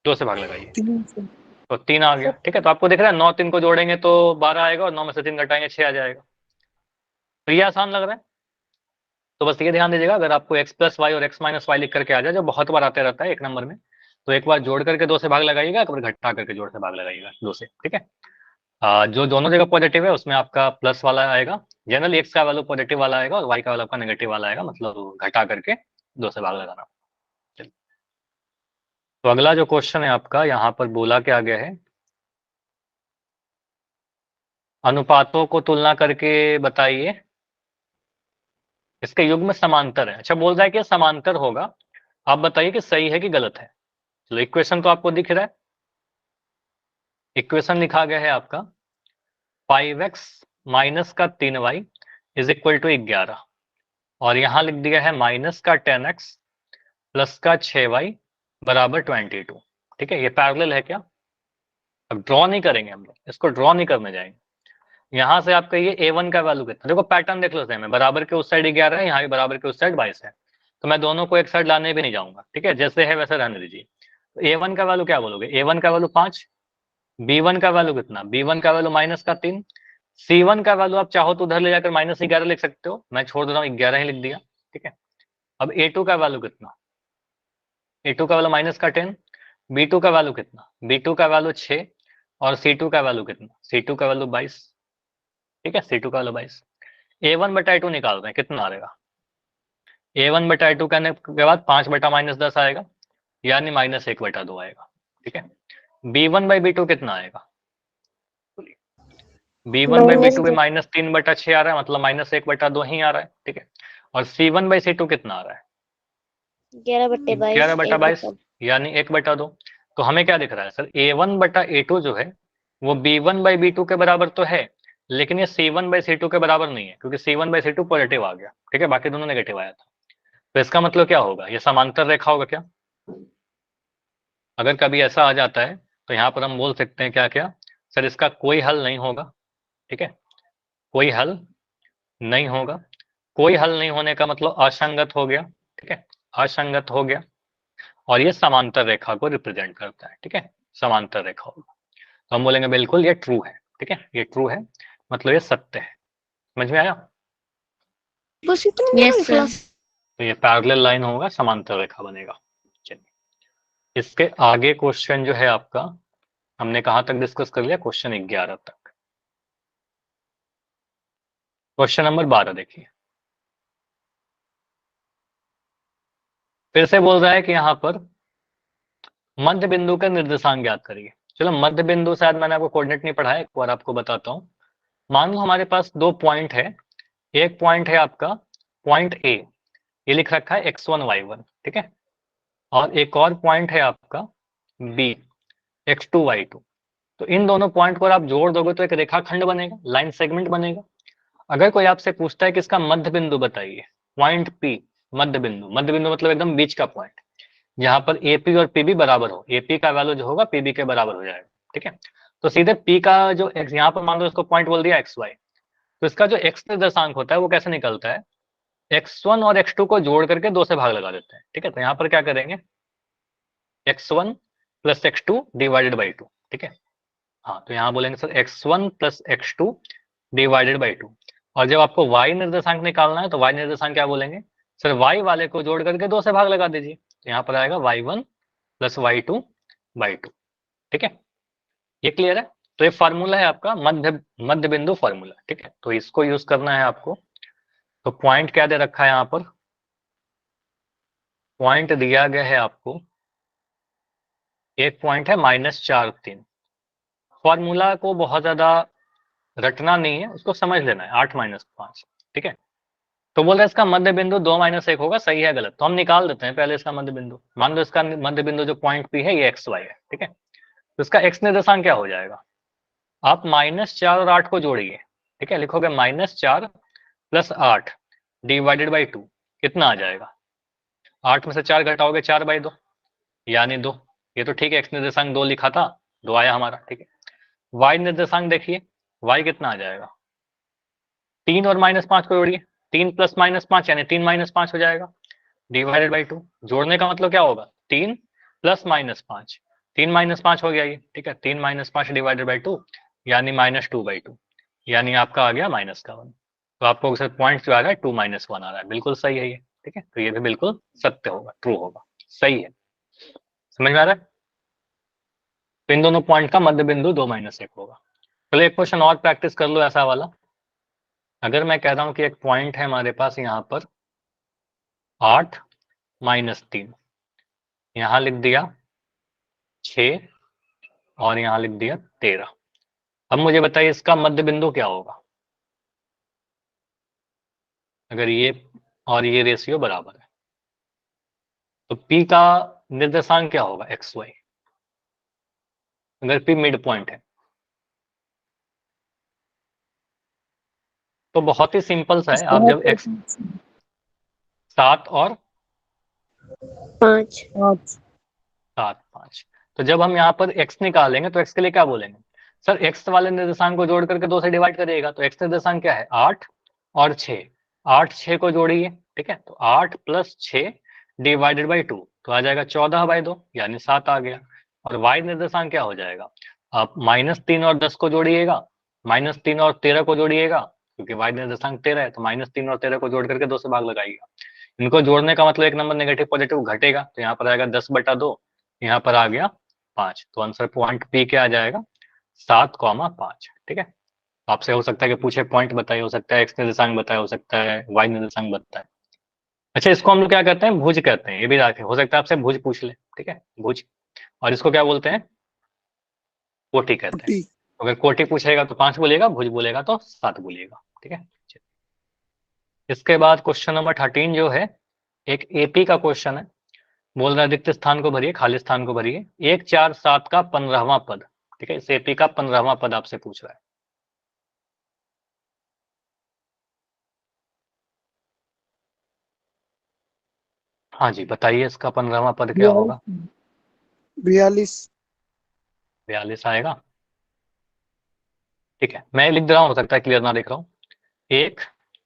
2 से भाग लगाइए 3 सर। तो 3 आ गया, ठीक है। तो आपको दिख रहा है 9 3 को जोड़ेंगे तो 12 आएगा और 9 में से 3 घटाएंगे 6 आ जाएगा। तो ये आसान लग रहा है। तो बस ये ध्यान दीजिएगा, अगर आपको x प्लस वाई और x माइनस वाई लिख करके आ जाए, जो बहुत बार आते रहता है एक नंबर में, तो एक बार जोड़ करके 2 से भाग लगाइएगा, एक बार घटा करके जोड़ से भाग लगाइएगा 2 से, ठीक है। जो दोनों जगह पॉजिटिव है उसमें आपका प्लस वाला आएगा, जनरली x का वैल्यू पॉजिटिव वाला आएगा और y का वैल्यू आपका नेगेटिव वाला आएगा, मतलब घटा करके 2 से भाग लगाना। तो अगला जो क्वेश्चन है आपका यहाँ पर बोला क्या गया है, अनुपातों को तुलना करके बताइए इसके युग्म समांतर है। अच्छा बोल रहा है कि समांतर होगा, आप बताइए कि सही है कि गलत है। चलो इक्वेशन तो आपको दिख रहा है, इक्वेशन लिखा गया है आपका 5x माइनस का 3y इज इक्वल टू 11, और यहां लिख दिया है माइनस का 10x प्लस का 6y बराबर 22, ठीक है। ये पैरेलल है क्या? अब ड्रॉ नहीं करेंगे हम लोग, इसको ड्रॉ नहीं करने जाएंगे। यहाँ से आपका ये a1 का वैल्यू कितना, देखो पैटर्न देख लो सेम है, बराबर के उस साइड 11 है, यहाँ भी बराबर के उस साइड 22 है, तो मैं दोनों को एक साइड लाने भी नहीं जाऊंगा, ठीक है। जैसे है वैसे रहने दीजिए। तो a1 का वैल्यू क्या बोलोगे? a1 का वैल्यू 5, b1 का वैल्यू कितना? b1 का वैल्यू माइनस का 3, c1 का वैल्यू आप चाहो तो उधर ले जाकर -11 लिख सकते हो, मैं छोड़ दे रहा हूँ 11 ही लिख दिया, ठीक है। अब a2 का वैल्यू कितना? a2 का वैल्यू माइनस का 10, b2 का वैल्यू कितना? b2 का वैल्यू 6 और c2 का वैल्यू कितना? c2 का वैल्यू 22, ठीक है। c2 का वैल्यू 22। a1/a2 निकाल रहे हैं, कितना आ रहेगा? a1/a2 करने के बाद 5 बटा -10 आएगा, यानी -1/2 आएगा, ठीक है। b1/b2 कितना आएगा? b1/b2 भी -3/6 आ रहा है, मतलब -1/2 ही आ रहा है, ठीक है। और c1/c2 कितना आ रहा है? 11/22 11/22 यानी 1/2। तो हमें क्या दिख रहा है सर? a1/a2 जो है वो b1/b2 के बराबर तो है, लेकिन ये c1/c2 के बराबर नहीं है, क्योंकि c1/c2 पॉजिटिव आ गया, ठीक है, बाकी दोनों नेगेटिव आया था। तो इसका मतलब क्या होगा? ये समांतर रेखा होगा क्या? अगर कभी ऐसा आ जाता है तो यहाँ पर हम बोल सकते हैं क्या क्या सर, इसका कोई हल नहीं होगा, ठीक है, कोई हल नहीं होगा। कोई हल नहीं होने का मतलब असंगत हो गया, ठीक है, असंगत हो गया, और ये समांतर रेखा को रिप्रेजेंट करता है, ठीक है, समांतर रेखा होगा। तो हम बोलेंगे बिल्कुल ये ट्रू है, ठीक है, ये ट्रू है, मतलब ये सत्य है। समझ में आया? बस इतना यस सर। तो ये पैरेलल लाइन होगा, समांतर रेखा बनेगा। चलिए इसके आगे क्वेश्चन जो है आपका, हमने कहां तक डिस्कस कर लिया? क्वेश्चन 11 तक। क्वेश्चन नंबर 12 देखिए, फिर से बोल रहा है कि यहाँ पर मध्य बिंदु का निर्देशांक ज्ञात करिए। चलो मध्य बिंदु शायद मैंने आपको कोऑर्डिनेट नहीं पढ़ाया, एक बार आपको बताता हूँ। मान लो हमारे पास 2 पॉइंट है, एक पॉइंट है आपका पॉइंट ए, ये लिख रखा है x1 y1, ठीक है, और एक और पॉइंट है आपका बी x2 y2। तो इन दोनों पॉइंट को आप जोड़ दोगे तो एक रेखाखंड बनेगा, लाइन सेगमेंट बनेगा। अगर कोई आपसे पूछता है कि इसका मध्य बिंदु बताइए, पॉइंट पी, मध्य बिंदु मतलब एकदम बीच का पॉइंट, जहां पर एपी और पीबी बराबर हो, एपी का वैल्यू जो होगा पीबी के बराबर हो जाएगा, ठीक है। तो सीधे पी का जो एक्स, यहाँ पर मान लो इसको पॉइंट बोल दिया एक्स वाई, तो इसका जो एक्स निर्देशांक होता है वो कैसे निकलता है, x1 और x2 को जोड़ करके 2 से भाग लगा देते हैं, ठीक है। तो यहाँ पर क्या करेंगे, x1 plus x2 divided by 2, ठीक है। हाँ, तो यहाँ बोलेंगे sir x1 plus x2 divided by 2। और जब आपको y निर्देशांक निकालना है तो y निर्देशांक क्या बोलेंगे, सर y वाले को जोड़ करके 2 से भाग लगा दीजिए, तो यहाँ पर आएगा y1 प्लस y2 बाई 2, ठीक है। ये क्लियर है। तो ये फार्मूला है आपका मध्य बिंदु फार्मूला, ठीक है। तो इसको यूज करना है आपको। तो पॉइंट क्या दे रखा है यहाँ पर, पॉइंट दिया गया है आपको, एक पॉइंट है -4 3। फॉर्मूला को बहुत ज्यादा रटना नहीं है, उसको समझ लेना है, 8-5, ठीक है। तो बोल रहा है इसका मध्य बिंदु 2-1 होगा, सही है गलत, तो हम निकाल देते हैं पहले इसका मध्य बिंदु। मान लो इसका मध्य बिंदु जो पॉइंट पी है ये एक्स वाई है, ठीक है। तो इसका एक्स निर्देशांक क्या हो जाएगा, आप -4 और 8 को जोड़िए, ठीक है। लिखोगे -4 प्लस 8 डिवाइडेड बाई 2, कितना आ जाएगा, 8 में से 4 घटाओगे 4/2 यानी 2। ये तो ठीक है, एक्स निर्देशांक 2 लिखा था, 2 आया हमारा, ठीक है। वाई निर्देशांक देखिए, वाई कितना आ जाएगा, 3 और -5 को जोड़िए, 3 प्लस -5 यानी 3-5 हो जाएगा, डिवाइडेड बाई 2। जोड़ने का मतलब क्या होगा, 3 प्लस -5, 3-5 हो गया ये, ठीक है। 3-5 डिवाइडेड बाई 2 यानी -2/2, यानी आपका आ गया माइनस का 1। तो आपको सर पॉइंट जो आ रहा है 2-1 आ रहा है, बिल्कुल सही है ये, ठीक है। तो ये भी बिल्कुल सत्य होगा, ट्रू होगा, सही है। समझ में आ रहा है। तो इन दोनों पॉइंट का मध्य बिंदु 2-1 होगा। चलो एक क्वेश्चन और प्रैक्टिस कर लो ऐसा वाला। अगर मैं कह रहा हूं कि एक पॉइंट है हमारे पास यहाँ पर 8-3, यहां लिख दिया 6 और यहां लिख दिया 13। अब मुझे बताइए इसका मध्य बिंदु क्या होगा, अगर ये और ये रेशियो बराबर है तो P का निर्देशांक क्या होगा, एक्स वाई, अगर P मिड पॉइंट है। तो बहुत ही सिंपल सा है, आप जब x 7 और 5 7 5, तो जब हम यहाँ पर x निकालेंगे तो x के लिए क्या बोलेंगे, सर x वाले निर्देशांक को जोड़ करके 2 से डिवाइड करिएगा। तो x निर्देशांक क्या है, 8 और 6, 8 6 को जोड़िए, ठीक है। तो 8 प्लस 6 डिवाइडेड बाई 2, तो आ जाएगा 14/2 यानी 7 आ गया। और y निर्देशांक क्या हो जाएगा, आप -3 और 10 को जोड़िएगा, -3 और 13 को जोड़िएगा, क्योंकि y निर्देशांक 13 है, तो -3 और 13 को जोड़ करके 2 से भाग लगाइएगा। इनको जोड़ने का मतलब एक नंबर नेगेटिव पॉजिटिव घटेगा, तो यहाँ पर आएगा 10/2, यहाँ पर आ गया 5। तो आंसर पॉइंट पी क्या आ जाएगा, 7,5, ठीक है। आपसे हो सकता है कि पूछे पॉइंट बताइए, हो सकता है एक्स निर्देशांक बताए, हो सकता है वाई निर्देशांक बताए। अच्छा, इसको हम लोग क्या कहते हैं, भुज कहते हैं, ये भी हो सकता है आपसे भुज पूछ ले, ठीक है, भुज। और इसको क्या बोलते हैं, कोटि कहते हैं। अगर कोटि पूछेगा तो 5 बोलेगा, भुज बोलेगा तो 7 बोलेगा, ठीक है। इसके बाद क्वेश्चन नंबर 13 जो है, एक एपी का क्वेश्चन है। बोल रहा है रिक्त स्थान को भरिए, खाली स्थान को भरिए। 1 4 7 का 15वां पद, ठीक है। इस एपी का 15वां पद आपसे पूछ रहा है। हाँ जी, बताइए इसका 15वां पद क्या होगा। 42 42 आएगा, ठीक है। मैं लिख दे रहा हूँ, हो सकता है क्लियर ना देख रहा हूँ। 1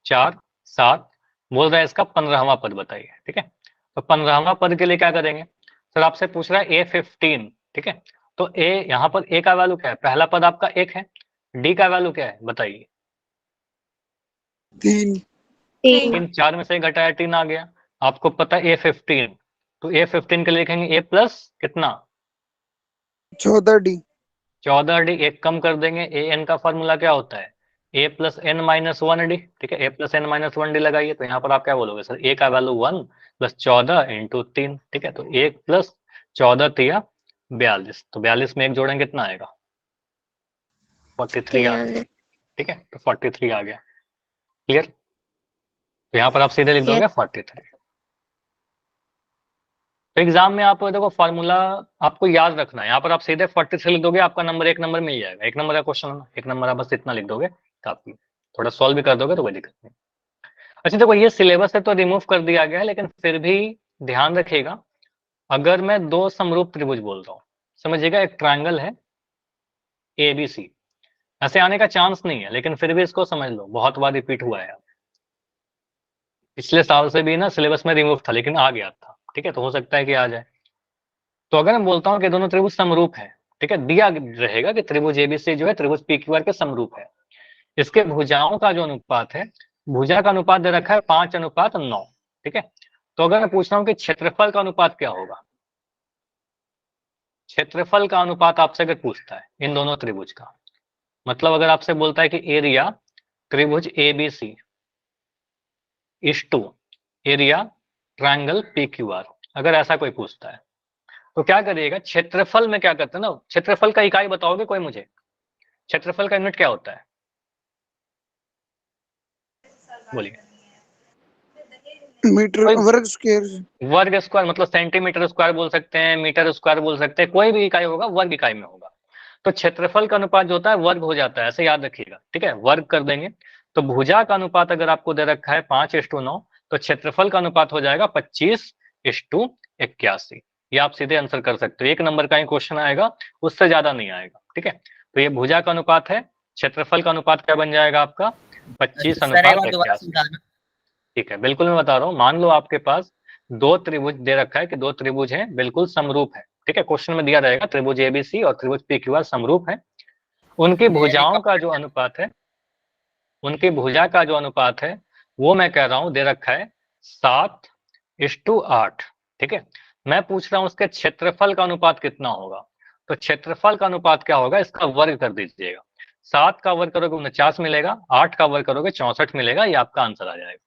4 7 बोल रहा है इसका 15वां पद बताइए, ठीक है। तो 15वां पद के लिए क्या करेंगे, सर आपसे पूछ रहा है A15, ठीक है। तो ए, यहाँ पर ए का वैल्यू क्या है, पहला पद आपका 1 है, डी का वैल्यू क्या है बताइए, 3 3, 4 में से घटाया 3 आ गया। आपको पता है A15, तो A15 के लिए लिखेंगे A प्लस कितना, 14D 14D, एक कम कर देंगे। ए एन का फॉर्मूला क्या होता है, A plus n minus 1D, ठीक है। A plus n minus 1D लगाइए, तो यहाँ पर आप क्या बोलोगे, सर A का वैल्यू 1 प्लस 14 इंटू 3, ठीक है। तो 1 प्लस 14 तिया 42, तो 42 में एक जोड़ेंगे कितना आएगा, 43 आ गया, ठीक है। तो 43 आ गया, क्लियर। तो यहाँ पर आप सीधे लिख दोगे 43। तो एग्जाम में आप देखो फॉर्मूला आपको याद रखना है, यहाँ पर आप सीधे 43 लिख दोगे, आपका नंबर 1 नंबर मिल जाएगा। 1 नंबर का क्वेश्चन है, 1 नंबर आप बस इतना लिख दोगे काफी, थोड़ा सॉल्व भी कर दोगे तो कोई दिक्कत नहीं। अच्छा देखो ये सिलेबस से तो रिमूव कर दिया गया है, लेकिन फिर भी ध्यान रखिएगा, अगर मैं दो समरूप त्रिभुज बोल रहा हूँ, समझिएगा एक ट्रायंगल है ABC, ऐसे आने का चांस नहीं है, लेकिन फिर भी इसको समझ लो, बहुत बार रिपीट हुआ है, पिछले साल से भी ना सिलेबस में रिमूव था लेकिन आ गया था, ठीक है, तो हो सकता है कि आ जाए। तो अगर मैं बोलता हूँ कि दोनों त्रिभुज समरूप है, ठीक है, दिया रहेगा कि त्रिभुज ABC जो है त्रिभुज PQR के समरूप है, इसके भुजाओं का जो अनुपात है, भुजा का अनुपात दे रखा है 5:9, ठीक है। तो अगर मैं पूछ रहा हूँ कि क्षेत्रफल का अनुपात क्या होगा, क्षेत्रफल का अनुपात आपसे अगर पूछता है इन दोनों त्रिभुज का, मतलब अगर आपसे बोलता है कि एरिया त्रिभुज ABC इस टू एरिया ट्रायंगल PQR, अगर ऐसा कोई पूछता है तो क्या करिएगा, क्षेत्रफल में क्या करते हैं ना, क्षेत्रफल का इकाई बताओगे कोई मुझे, क्षेत्रफल का यूनिट क्या होता है, बोलिए। मीटर वर्ग स्क्वायर। वर्ग स्क्वायर मतलब सेंटीमीटर स्क्वायर बोल सकते हैं, मीटर स्क्वायर बोल सकते हैं, कोई भी इकाई होगा वर्ग इकाई में होगा। तो क्षेत्रफल का अनुपात जो होता है वर्ग हो जाता है, ऐसे याद रखिएगा, ठीक है, वर्ग कर देंगे। तो भुजा का अनुपात अगर आपको दे रखा है 5:9, तो क्षेत्रफल का अनुपात हो जाएगा 25:81। ये आप सीधे आंसर कर सकते हो, 1 नंबर का ही क्वेश्चन आएगा, उससे ज्यादा नहीं आएगा, ठीक है। तो ये भुजा का अनुपात है, क्षेत्रफल का अनुपात क्या बन जाएगा आपका 25:81। ठीक है, बिल्कुल मैं बता रहा हूँ, मान लो आपके पास दो त्रिभुज दे रखा है कि दो त्रिभुज हैं बिल्कुल समरूप है, ठीक है, क्वेश्चन में दिया रहेगा त्रिभुज ABC और त्रिभुज PQR समरूप है, उनकी भुजाओं का जो अनुपात है, उनकी भुजा का जो अनुपात है वो मैं कह रहा हूं दे रखा है 7:8, ठीक है। मैं पूछ रहा हूं उसके क्षेत्रफल का अनुपात कितना होगा, तो क्षेत्रफल का अनुपात क्या होगा, इसका वर्ग कर दीजिएगा, 7 का वर्ग करोगे 49 मिलेगा, 8 का वर्ग करोगे 64 मिलेगा, ये आपका आंसर आ जाएगा।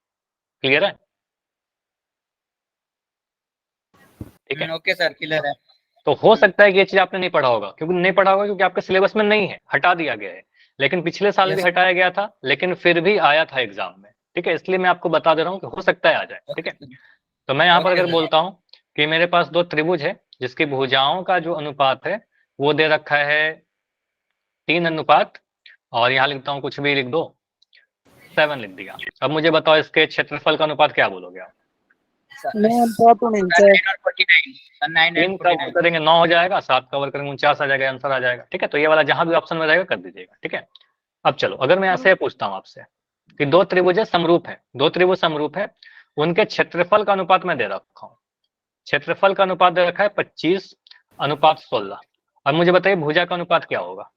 क्लियर है, ठीक है। ओके सर, क्लियर है। तो हो सकता है कि ये चीज आपने नहीं पढ़ा होगा, क्योंकि नहीं पढ़ा होगा क्योंकि आपके सिलेबस में नहीं है, हटा दिया गया है, लेकिन पिछले साल भी हटाया गया था, लेकिन फिर भी आया था एग्जाम में, ठीक है, इसलिए मैं आपको बता दे रहा हूँ कि हो सकता है आ जाए, ठीक है। तो मैं यहाँ पर अगर बोलता हूँ कि मेरे पास दो त्रिभुज है जिसकी भुजाओं का जो अनुपात है वो दे रखा है 3:, और यहाँ लिखता हूँ कुछ भी लिख दो 7 लिख दिया। अब मुझे बताओ इसके क्षेत्रफल का अनुपात क्या बोलोगे आप, 3 का वर्ग करेंगे 9 हो जाएगा, 7 का वर्ग करेंगे 49 आ जाएगा, आंसर आ जाएगा, ठीक है। तो ये वाला जहां भी ऑप्शन में रहेगा कर दीजिएगा, ठीक है। अब चलो, अगर मैं ऐसे पूछता हूँ आपसे कि दो त्रिभुज समरूप है, दो त्रिभुज समरूप है, उनके क्षेत्रफल का अनुपात मैं दे रखा हूँ, क्षेत्रफल का अनुपात दे रखा है 25:16। अब मुझे बताइए भुजा का अनुपात क्या होगा,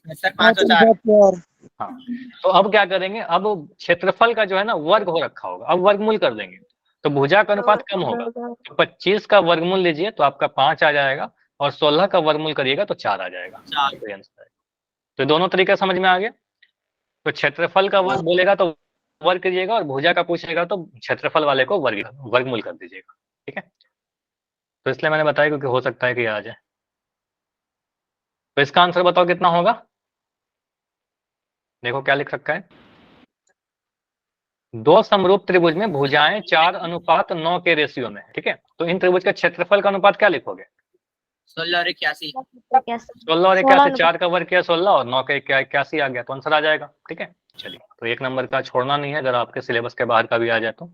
सर 5/4। हाँ, तो अब क्या करेंगे, अब क्षेत्रफल का जो है ना वर्ग हो रखा होगा, अब वर्गमूल कर देंगे, तो भुजा का अनुपात कम होगा, तो 25 का वर्गमूल लीजिए तो आपका 5 आ जाएगा, और 16 का वर्गमूल करिएगा तो 4 आ जाएगा। तो दोनों तरीके समझ में आ गया। तो क्षेत्रफल का वर्ग बोलेगा तो वर्ग करिएगा, और भुजा का पूछेगा तो क्षेत्रफल वाले को वर्गमूल कर दीजिएगा, ठीक है। तो इसलिए मैंने बताया क्योंकि हो सकता है कि आ जाए। तो इसका आंसर बताओ कितना होगा, देखो क्या लिख रखा है, दो समरूप त्रिभुज में भुजाएं 4:9 के रेशियो में, ठीक है। तो इन त्रिभुज का क्षेत्रफल का अनुपात क्या लिखोगे, 16 और 81। 16 और 81, 4 का वर्ग किया 16 और 9 का 81 आ गया, तो आंसर आ जाएगा, ठीक है। चलिए, तो 1 नंबर का छोड़ना नहीं है, अगर आपके सिलेबस के बाहर का भी आ जाए तो।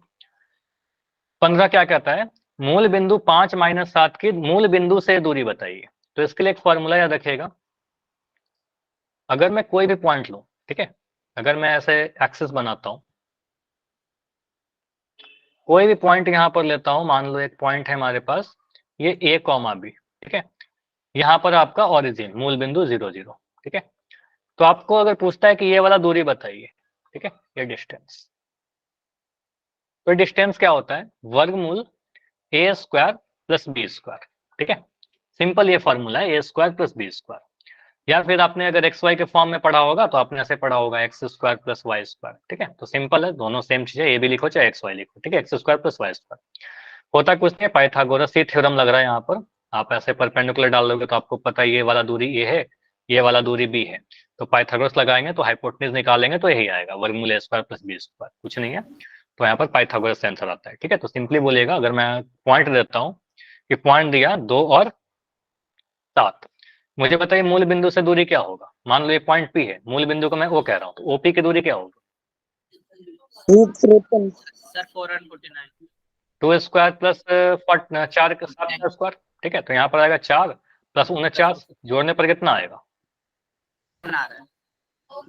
15 क्या कहता है, मूल बिंदु 5-7 की मूल बिंदु से दूरी बताइए। तो इसके लिए एक फॉर्मूला याद रखिएगा, अगर मैं कोई भी पॉइंट लूं, ठीक है, अगर मैं ऐसे एक्सिस बनाता हूं, कोई भी पॉइंट यहां पर लेता हूं, मान लो एक पॉइंट है हमारे पास ये A, B, ठीक है, यहाँ पर आपका ओरिजिन मूल बिंदु 0, 0, ठीक है। तो आपको अगर पूछता है कि ये वाला दूरी बताइए, ठीक है, ये डिस्टेंस, तो डिस्टेंस क्या होता है, वर्गमूल A² + B², ठीक है। सिंपल ये फॉर्मूला है, A² + B², या फिर आपने अगर XY के फॉर्म में पढ़ा होगा तो आपने ऐसे पढ़ा होगा X² + Y², ठीक है। तो सिंपल है, दोनों सेम चीज है, A भी लिखो चाहे XY लिखो, ठीक है, X² + Y²। होता कुछ नहीं, पाइथागोरस ही थ्योरम लग रहा है यहाँ पर, आप ऐसे परपेंडिकुलर डाल दोगे तो आपको पता है ये वाला दूरी A है, ये वाला दूरी B है, तो पाइथागोरस लगाएंगे तो हाइपोटेन्यूज निकालेंगे तो यही आएगा, वर्गमूल A² + B², कुछ नहीं है। तो यहाँ पर पाइथागोरस से आंसर आता है, ठीक है। तो सिंपली बोलिएगा, अगर मैं पॉइंट देता हूँ कि पॉइंट दिया 2 और 7, मुझे बताइए मूल बिंदु से दूरी क्या होगा। मान लो ये पॉइंट पी है, मूल बिंदु को मैं ओ कह रहा हूँ, तो ओपी की दूरी क्या होगी? 253 सर 449 2 स्क्वायर प्लस 4 के 7 का स्क्वायर, ठीक है। तो यहाँ पर आएगा 4 प्लस 49, जोड़ने पर कितना आएगा? बना रहा है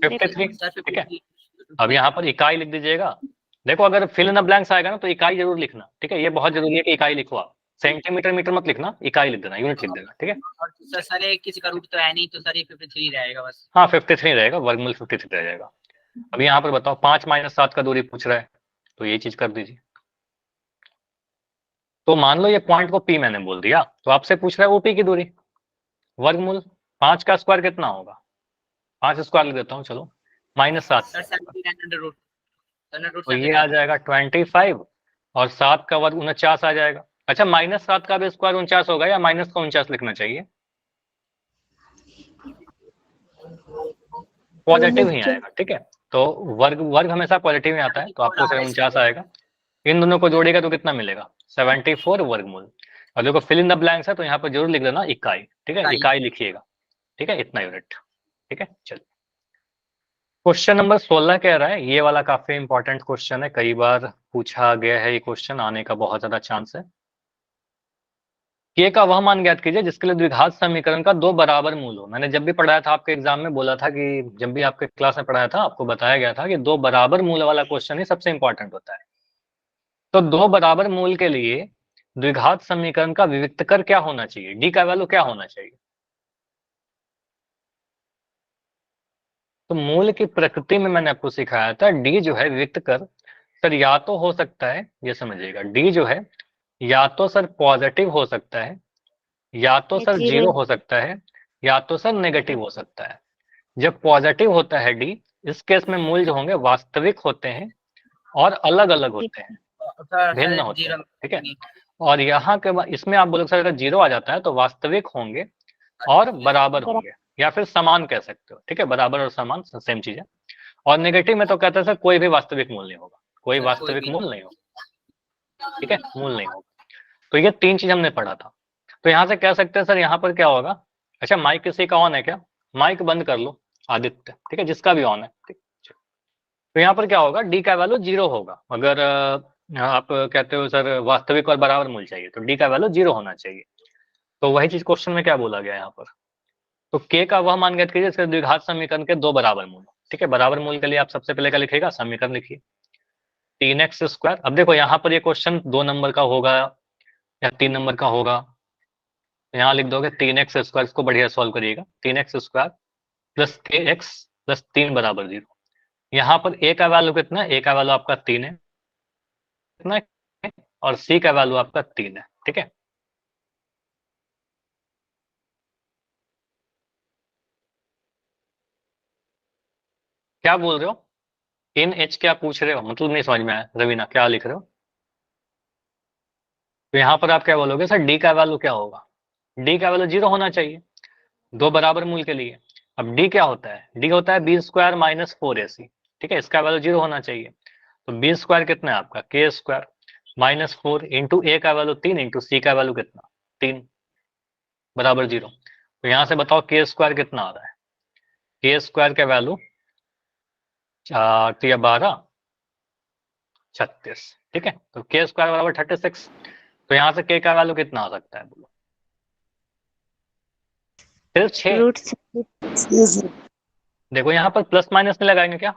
53, सर ठीक है। 53 अब यहाँ पर इकाई लिख दीजिएगा। देखो अगर फिल इन द ब्लैंक्स आएगा ना तो इकाई जरूर लिखना, ठीक है। ये बहुत जरूरी है कि इकाई लिखो आप, सेंटीमीटर मीटर मत लिखना, इकाई लिख देना, यूनिट लिख देना, ठीक है। और सर ये किसी का रूट तो है नहीं, तो सर ये 53 रहेगा बस। हाँ 53 रहेगा, वर्गमूल 53 रह जाएगा। अब यहाँ पर बताओ 5 - 7 का दूरी पूछ रहा है, तो ये चीज कर दीजिए। तो मान लो ये पॉइंट को पी मैंने बोल दिया, तो आपसे पूछ रहा है ओपी की दूरी, वर्गमूल 5 का स्क्वायर कितना होगा? 5 स्क्वायर लिख देता हूँ चलो, -7, सर 79 अंडर रूट तो ये आ जाएगा 25 और 7 का वर्ग 49 आ जाएगा। अच्छा -7 का भी स्क्वायर 49 होगा या माइनस का 49 लिखना चाहिए? पॉजिटिव ही आएगा, ठीक है। तो वर्ग वर्ग हमेशा पॉजिटिव ही आता है, तो आपको 49 आएगा। इन दोनों को जोड़ेगा तो कितना मिलेगा? 74 वर्गमूल। और देखो फिल इन द ब्लैंक्स है, तो यहाँ पर जरूर लिख देना इकाई, ठीक है, इकाई लिखिएगा, ठीक है, इतना यूनिट, ठीक है। चलिए क्वेश्चन नंबर 16 कह रहा है, ये वाला काफी इंपॉर्टेंट क्वेश्चन है, कई बार पूछा गया है, ये क्वेश्चन आने का बहुत ज्यादा चांस है। के का वह मान ज्ञात कीजिए जिसके लिए द्विघात समीकरण का 2 बराबर मूल हो। मैंने जब भी पढ़ाया था आपके एग्जाम में, बोला था कि जब भी आपके क्लास में पढ़ाया था आपको बताया गया था कि 2 बराबर मूल वाला क्वेश्चन ही सबसे इंपॉर्टेंट होता है। तो 2 बराबर मूल के लिए द्विघात समीकरण का विविक्तकर क्या होना चाहिए, डी का वैल्यू क्या होना चाहिए? तो मूल की प्रकृति में मैंने आपको सिखाया था, डी जो है विविक्तकर सर या तो हो सकता है, ये समझिएगा, डी जो है या तो सर पॉजिटिव हो सकता है, या तो सर जीरो हो सकता है, या तो सर नेगेटिव हो सकता है। जब पॉजिटिव होता है डी, इस केस में मूल जो होंगे वास्तविक होते हैं और अलग अलग होते हैं, भिन्न होते हैं, ठीक है। और यहाँ के बाद इसमें आप बोलोगे सर अगर जीरो आ जाता है तो वास्तविक होंगे और बराबर होंगे, या फिर समान कह सकते हो, ठीक है, बराबर और समान सेम चीज है। और नेगेटिव में तो कहते हैं सर कोई भी वास्तविक मूल नहीं होगा, कोई वास्तविक मूल नहीं होगा, ठीक है, मूल नहीं होगा। तो ये 3 चीज हमने पढ़ा था। तो यहाँ से कह सकते हैं सर यहाँ पर क्या होगा। अच्छा माइक किसी का ऑन है क्या? माइक बंद कर लो आदित्य, ठीक है, जिसका भी ऑन है, ठीक। तो यहाँ पर क्या होगा, डी का वैल्यू 0 होगा। अगर आप कहते हो सर वास्तविक और बराबर मूल चाहिए, तो डी का वैल्यू 0 होना चाहिए। तो वही चीज क्वेश्चन में क्या बोला गया यहाँ पर। तो के का वह मान ज्ञात कीजिए इसके द्विघात समीकरण के 2 बराबर मूल, ठीक है। बराबर मूल के लिए आप सबसे पहले क्या लिखिएगा, समीकरण लिखिए 3x स्क्वायर। अब देखो यहाँ पर ये क्वेश्चन 2 नंबर का होगा या 3 नंबर का होगा, यहाँ लिख दोगे 3x स्क्वायर, इसको बढ़िया सॉल्व करिएगा। 3x स्क्वायर प्लस के एक्स प्लस 3 बराबर 0। यहाँ पर ए का वैल्यू कितना है, ए का वैल्यू आपका 3 है, कितना है, और सी का वैल्यू आपका 3 है, ठीक है। क्या बोल रहे हो, इन एच क्या पूछ रहे हो, मतलब नहीं समझ में आया रवीना, क्या लिख रहे हो। तो यहाँ पर आप क्या बोलोगे सर डी का वैल्यू क्या होगा, डी का वैल्यू 0 होना चाहिए 2 बराबर मूल के लिए। अब डी क्या होता है, डी होता है बी स्क्वायर माइनस 4ac, ठीक है, इसका वैल्यू 0 होना चाहिए। तो बी स्क्वायर कितना है आपका, के स्क्वायर माइनस 4 इंटू ए का वैल्यू 3 इंटू सी का वैल्यू कितना 3 बराबर 0। तो यहाँ से बताओ के स्क्वायर कितना आ रहा है, के स्क्वायर का वैल्यू 4 या 12 36, ठीक है। तो के स्क्वायर बराबर 36। तो यहाँ से के का वैल्यू कितना आ सकता है बोलो, सिर्फ 6। रूट yes, देखो यहाँ पर प्लस माइनस नहीं लगाएंगे क्या,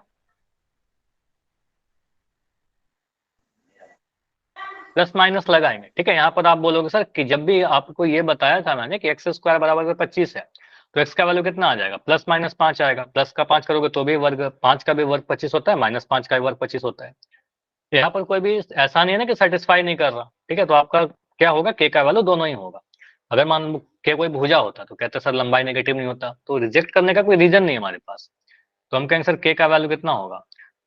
प्लस माइनस लगाएंगे, ठीक है। यहाँ पर आप बोलोगे सर कि जब भी आपको ये बताया था मैंने कि एक्स स्क्वायर बराबर 25 है, तो एक्स का वैल्यू कितना आ जाएगा, प्लस माइनस 5 आएगा। प्लस का 5 करोगे तो भी वर्ग 5 का भी वर्ग 25 होता है, माइनस 5 का भी वर्ग 25 होता है। यहाँ पर कोई भी ऐसा नहीं है ना कि सेटिस्फाई नहीं कर रहा, ठीक है। तो आपका क्या होगा, के का वैल्यू दोनों ही होगा। अगर मान लो के कोई भुजा होता तो कहते सर लंबाई नेगेटिव नहीं होता, तो रिजेक्ट करने का कोई रीजन नहीं है हमारे पास। तो हम कहेंगे सर के का वैल्यू कितना होगा,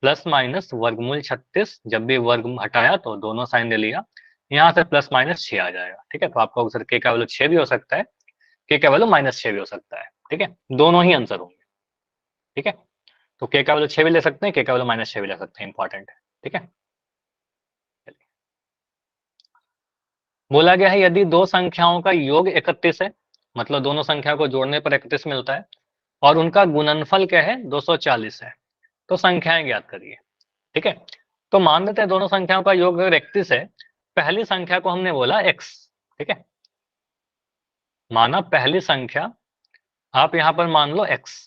प्लस माइनस वर्गमूल 36, जब भी वर्ग हटाया तो दोनों साइन ले लिया, यहाँ से प्लस माइनस 6 आ जाएगा, ठीक है। तो आपका सर के का वैल्यू 6 भी हो सकता है, के का वैल्यू -6 भी हो सकता है, ठीक है, दोनों ही आंसर होंगे, ठीक है। तो के का वैल्यू 6 भी ले सकते हैं, के का वैल्यू -6 भी ले सकते हैं, इंपॉर्टेंट है, ठीक है। बोला गया है यदि दो संख्याओं का योग 31 है, मतलब दोनों संख्या को जोड़ने पर 31 मिलता है, और उनका गुणनफल क्या है 240 है, तो संख्याएं ज्ञात करिए। ठीक है, तो मान लेते हैं दोनों संख्याओं का योग अगर 31 है, पहली संख्या को हमने बोला x। ठीक है, माना पहली संख्या आप यहां पर मान लो x,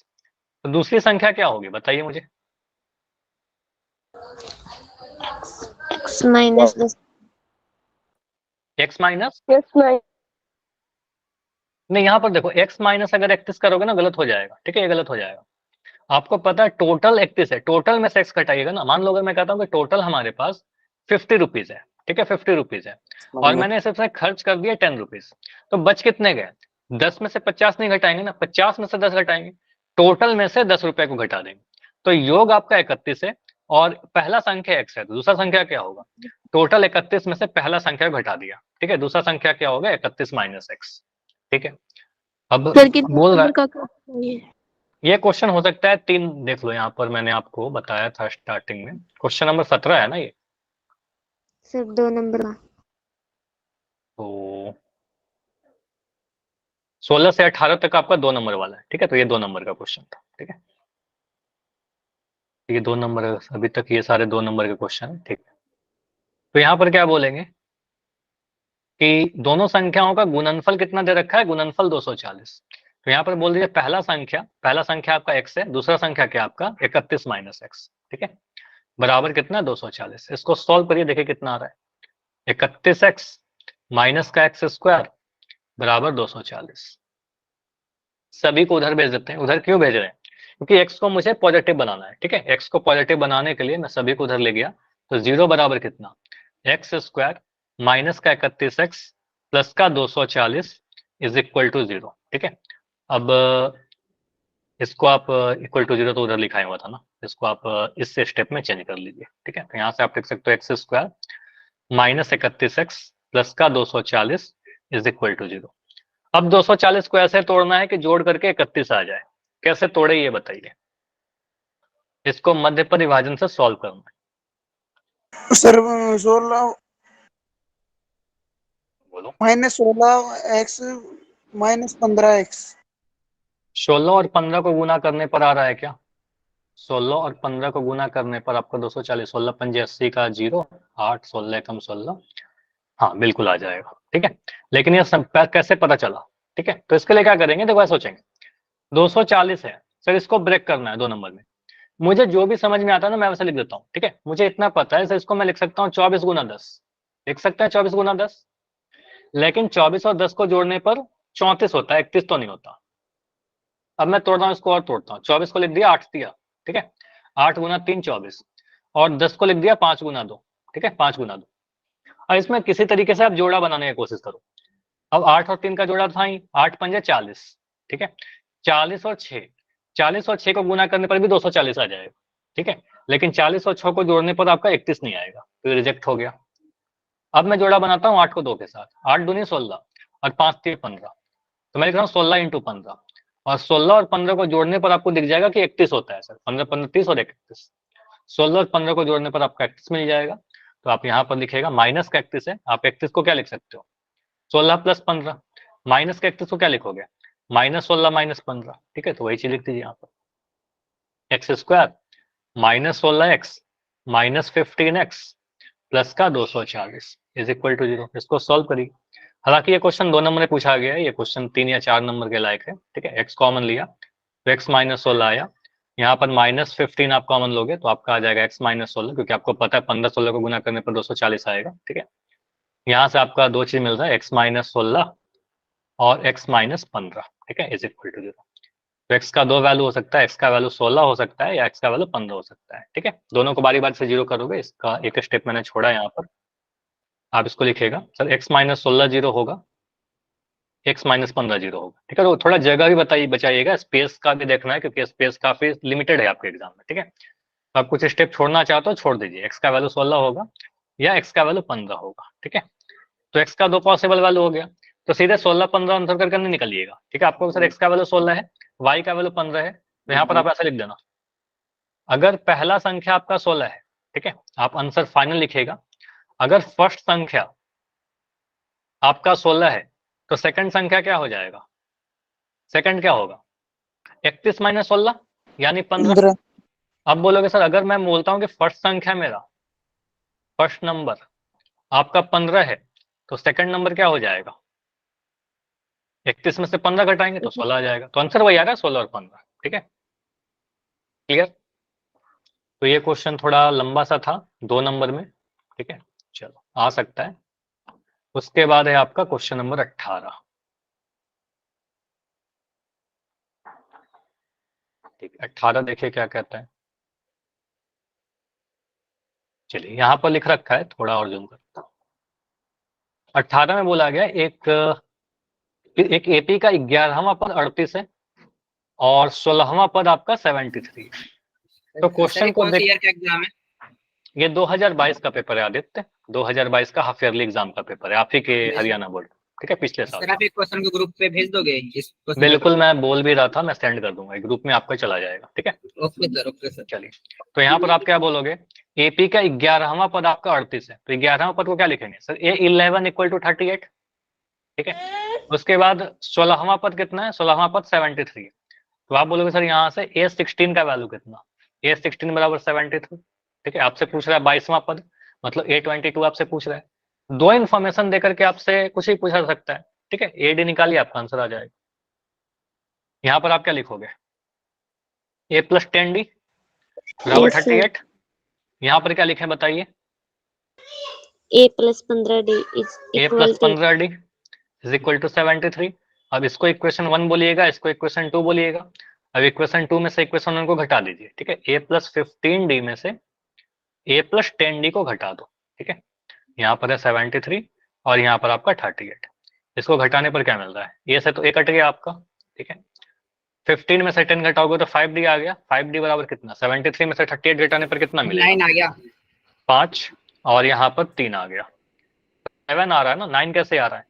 तो दूसरी संख्या क्या होगी बताइए मुझे। x minus 10। x minus, x minus नहीं यहाँ पर देखो x माइनस अगर 31 करोगे ना गलत हो जाएगा। ठीक है, ये गलत हो जाएगा। आपको पता है टोटल 31 है, टोटल में से x घटाइएगा ना। मान लो अगर मैं कहता हूँ कि टोटल हमारे पास 50 रुपीज है, ठीक है 50 रुपीज है, और मैंने इसमें खर्च कर दिया 10 रुपीज, तो बच कितने गए? 10 में से 50 नहीं घटाएंगे ना, 50 में से 10 घटाएंगे, टोटल में से 10 रुपए को घटा देंगे। तो योग आपका 31 है और पहला संख्या x है, तो दूसरा संख्या क्या होगा? टोटल 31 में से पहला संख्या घटा दिया। ठीक है, दूसरा संख्या क्या होगा? 31 माइनस x। ठीक है, अब सर कितने बोल रहा है, नंबर का ये? ये क्वेश्चन हो सकता है 3, देख लो यहाँ पर मैंने आपको बताया था स्टार्टिंग में, क्वेश्चन नंबर 17 है ना ये। सर 2 नंबर का। तो 16 से 18 तक आपका 2 नंबर वाला है। ठीक है, तो ये 2 नंबर का क्वेश्चन था। ठीक है, ये 2 नंबर, अभी तक ये सारे 2 नंबर के क्वेश्चन है। ठीक है, तो यहाँ पर क्या बोलेंगे कि दोनों संख्याओं का गुणनफल कितना दे रखा है? गुणनफल 240। तो यहाँ पर बोल दीजिए पहला संख्या आपका x है, दूसरा संख्या क्या आपका 31 माइनस एक्स। ठीक है, बराबर कितना? 240। इसको सॉल्व करिए, देखिए कितना आ रहा है। 31x माइनस का एक्स स्क्वायर बराबर 240। सभी को उधर भेज देते हैं। उधर क्यों भेज रहे हैं? क्योंकि x को मुझे पॉजिटिव बनाना है। ठीक है, x को पॉजिटिव बनाने के लिए मैं सभी को उधर ले गया, तो 0 बराबर कितना? एक्स स्क्वायर माइनस का 31x प्लस का 240 इज इक्वल टू 0। ठीक है, अब इसको आप इक्वल टू 0 तो उधर लिखा हुआ था ना, इसको आप इस स्टेप में चेंज कर लीजिए। ठीक है, तो यहाँ से आप लिख सकते हो x square minus 31x plus का 240 इज इक्वल टू 0। अब 240 को ऐसे तोड़ना है कि जोड़ करके 31 आ जाए। कैसे तोड़े ये बताइए। इसको मध्य पर विभाजन से सॉल्व करना है। सर 16 बोलो। Minus 16x minus 15x। 16 और 15 को गुना करने पर आ रहा है क्या? 16 और 15 को गुना करने पर आपको 240, 16 पंजे 80 का 0, 8 16 कम 16, हाँ बिल्कुल आ जाएगा। ठीक है, लेकिन ये कैसे पता चला? ठीक है, तो इसके लिए क्या करेंगे, देखो सोचेंगे 240 है सर, इसको ब्रेक करना है 2 नंबर में। मुझे जो भी समझ में आता है ना मैं वैसे लिख देता हूँ। ठीक है, मुझे इतना पता है सर, इसको मैं लिख सकता हूँ 24 गुना 10, लिख सकते हैं 24 गुना 10, लेकिन 24 और 10 को जोड़ने पर 34 होता है, 31 तो नहीं होता। अब मैं तोड़ता हूँ इसको और तोड़ता हूँ। 24 को लिख दिया 8 दिया, ठीक है, 8 गुना 3 24, और 10 को लिख दिया 5 गुना 2। ठीक है, 5 गुना 2। और इसमें किसी तरीके से आप जोड़ा बनाने की कोशिश करो। अब 8 और 3 का जोड़ा था ही, 8 पंजे 40। ठीक है, 40 और 6, 40 और 6 को गुना करने पर भी 240 आ जाएगा। ठीक है, लेकिन 40 और 6 को जोड़ने पर आपका 31 नहीं आएगा, तो रिजेक्ट हो गया। अब मैं जोड़ा बनाता हूँ 8 को 2 के साथ, 8 दूनी 16 और 5 3 15, तो मैं लिख रहा हूँ 16 इंटू 15, और 16 और 15 को जोड़ने पर आपको दिख जाएगा कि 31 होता है सर, 15 15 30 और 31, 16 और 15 को जोड़ने पर आपका 31 मिल जाएगा। तो आप यहाँ पर लिखेगा माइनस का 31 है, आप 31 को क्या लिख सकते हो? 16 प्लस 15, माइनस का 31 को क्या लिखोगे? Minus 16 minus 15। ठीक है, तो वही चीज लिख दीजिए यहाँ पर, x square minus 16x minus 15x plus का 240 इज इक्वल टू 0। इसको सॉल्व करिए। हालांकि ये क्वेश्चन 2 नंबर में पूछा गया है, ये क्वेश्चन 3 या 4 नंबर के लायक है। ठीक है, x कॉमन लिया तो x माइनस 16 आया, यहाँ पर माइनस 15 आप कॉमन लोगे तो आपका आ जाएगा x माइनस 16, क्योंकि आपको पता है 15 16 को गुना करने पर 240 आएगा। ठीक है, यहाँ से आपका 2 चीज मिल रहा है, x माइनस 16 और x माइनस 15। ठीक है, इज इक्वल टू 0। तो x का 2 वैल्यू हो सकता है, x का वैल्यू 16 हो सकता है या x का वैल्यू 15 हो सकता है। ठीक है, दोनों को बारी बारी से 0 करोगे, इसका एक स्टेप मैंने छोड़ा यहाँ पर। आप इसको लिखेगा सर x माइनस 16 0 होगा, x माइनस 15 0 होगा। ठीक है, तो थोड़ा जगह भी बताइए, बचाइएगा, स्पेस का भी देखना है क्योंकि स्पेस काफी लिमिटेड है आपके एग्जाम में। ठीक है, तो आप कुछ स्टेप छोड़ना चाहते हो छोड़ दीजिए, x का वैल्यू 16 होगा या x का वैल्यू 15 होगा। ठीक है, तो x का 2 पॉसिबल वैल्यू हो गया, तो सीधे 16 15 आंसर करके नहीं निकलिएगा। ठीक है, आपको सर x का वैल्यू 16 है, y का वैल्यू 15 है, तो यहाँ पर आप ऐसा लिख देना, अगर पहला संख्या आपका 16 है, ठीक है, आप आंसर फाइनल लिखेगा। अगर फर्स्ट संख्या आपका 16 है, तो सेकंड संख्या क्या हो जाएगा? सेकंड क्या होगा? 31 माइनस 16 यानी 15। 15। अब बोलोगे सर अगर मैं बोलता हूँ कि फर्स्ट संख्या मेरा, फर्स्ट नंबर आपका 15 है, तो सेकंड नंबर क्या हो जाएगा? 31 में से 15 घटाएंगे तो 16 आ जाएगा। तो आंसर वही आ रहा है, 16 और 15। ठीक है, क्लियर? तो ये क्वेश्चन थोड़ा लंबा सा था, 2 नंबर में। ठीक है, चलो आ सकता है। उसके बाद है आपका क्वेश्चन नंबर 18। ठीक है, 18 देखिए क्या कहता है। चलिए यहाँ पर लिख रखा है, थोड़ा और जूम करता हूँ। 18 में बोला गया एक एपी का 11वां पद 38 है और 16वां पद आपका 73 है। तो क्वेश्चन को कौन से देख, ईयर का एग्जाम है? ये 2022 का पेपर है आदित्य, 2022 का हाफ ईयरली एग्जाम का पेपर है, आप ही के Yes. हरियाणा बोर्ड। ठीक है, पिछले साल सर आप एक क्वेश्चन को ग्रुप पे भेज दोगे इस क्वेश्चन बिल्कुल, मैं बोल भी रहा था, मैं सेंड कर दूंगा, ग्रुप में आपका चला जाएगा। ठीक है, ओके सर। चलिए, तो यहाँ पर आप क्या बोलोगे? एपी का 11वां पद आपका 38 है, तो 11वां पद को क्या लिखेंगे सर? A11 equal to 38। ठीक है, उसके बाद 16वां पद कितना है? 16वां पद 73 है। तो आप बोलोगे सर यहाँ से A16 का वैल्यू कितना? A16 बराबर 73। ठीक है, आपसे पूछ रहा है 22वां पद, मतलब A22 आपसे पूछ रहा है। 2 इन्फॉर्मेशन देकर के आपसे कुछ ही पूछा सकता है। ठीक है, एडी निकालिए, आपका आंसर आ जाएगा। यहाँ पर आप क्या लिखोगे? A प्लस 10D बराबर Yes, sir. 38। यहाँ पर क्या लिखें बताइए? A plus 15D is A equal plus to 15D is equal to 73। अब इसको इक्वेशन 1 बोलिएगा, इसको इक्वेशन 2 बोलिएगा। अब इक्वेशन 2 में से इक्वेशन 1 को घटा दीजिए। ठीक है, A प्लस 15D में से A प्लस 10D को घटा दो। ठीक है, यहाँ पर है 73 और यहाँ पर आपका 38। इसको घटाने पर क्या मिल रहा है? ये से तो A कट गया आपका। ठीक है, 15 में से 10 घटाओगे तो 5D आ गया। 5D बराबर कितना? 73 में से 38 घटाने पर कितना मिलेगा? 9 आ गया। 5 और यहाँ पर 3 आ गया। 7 आ रहा है ना, 9 कैसे आ रहा है?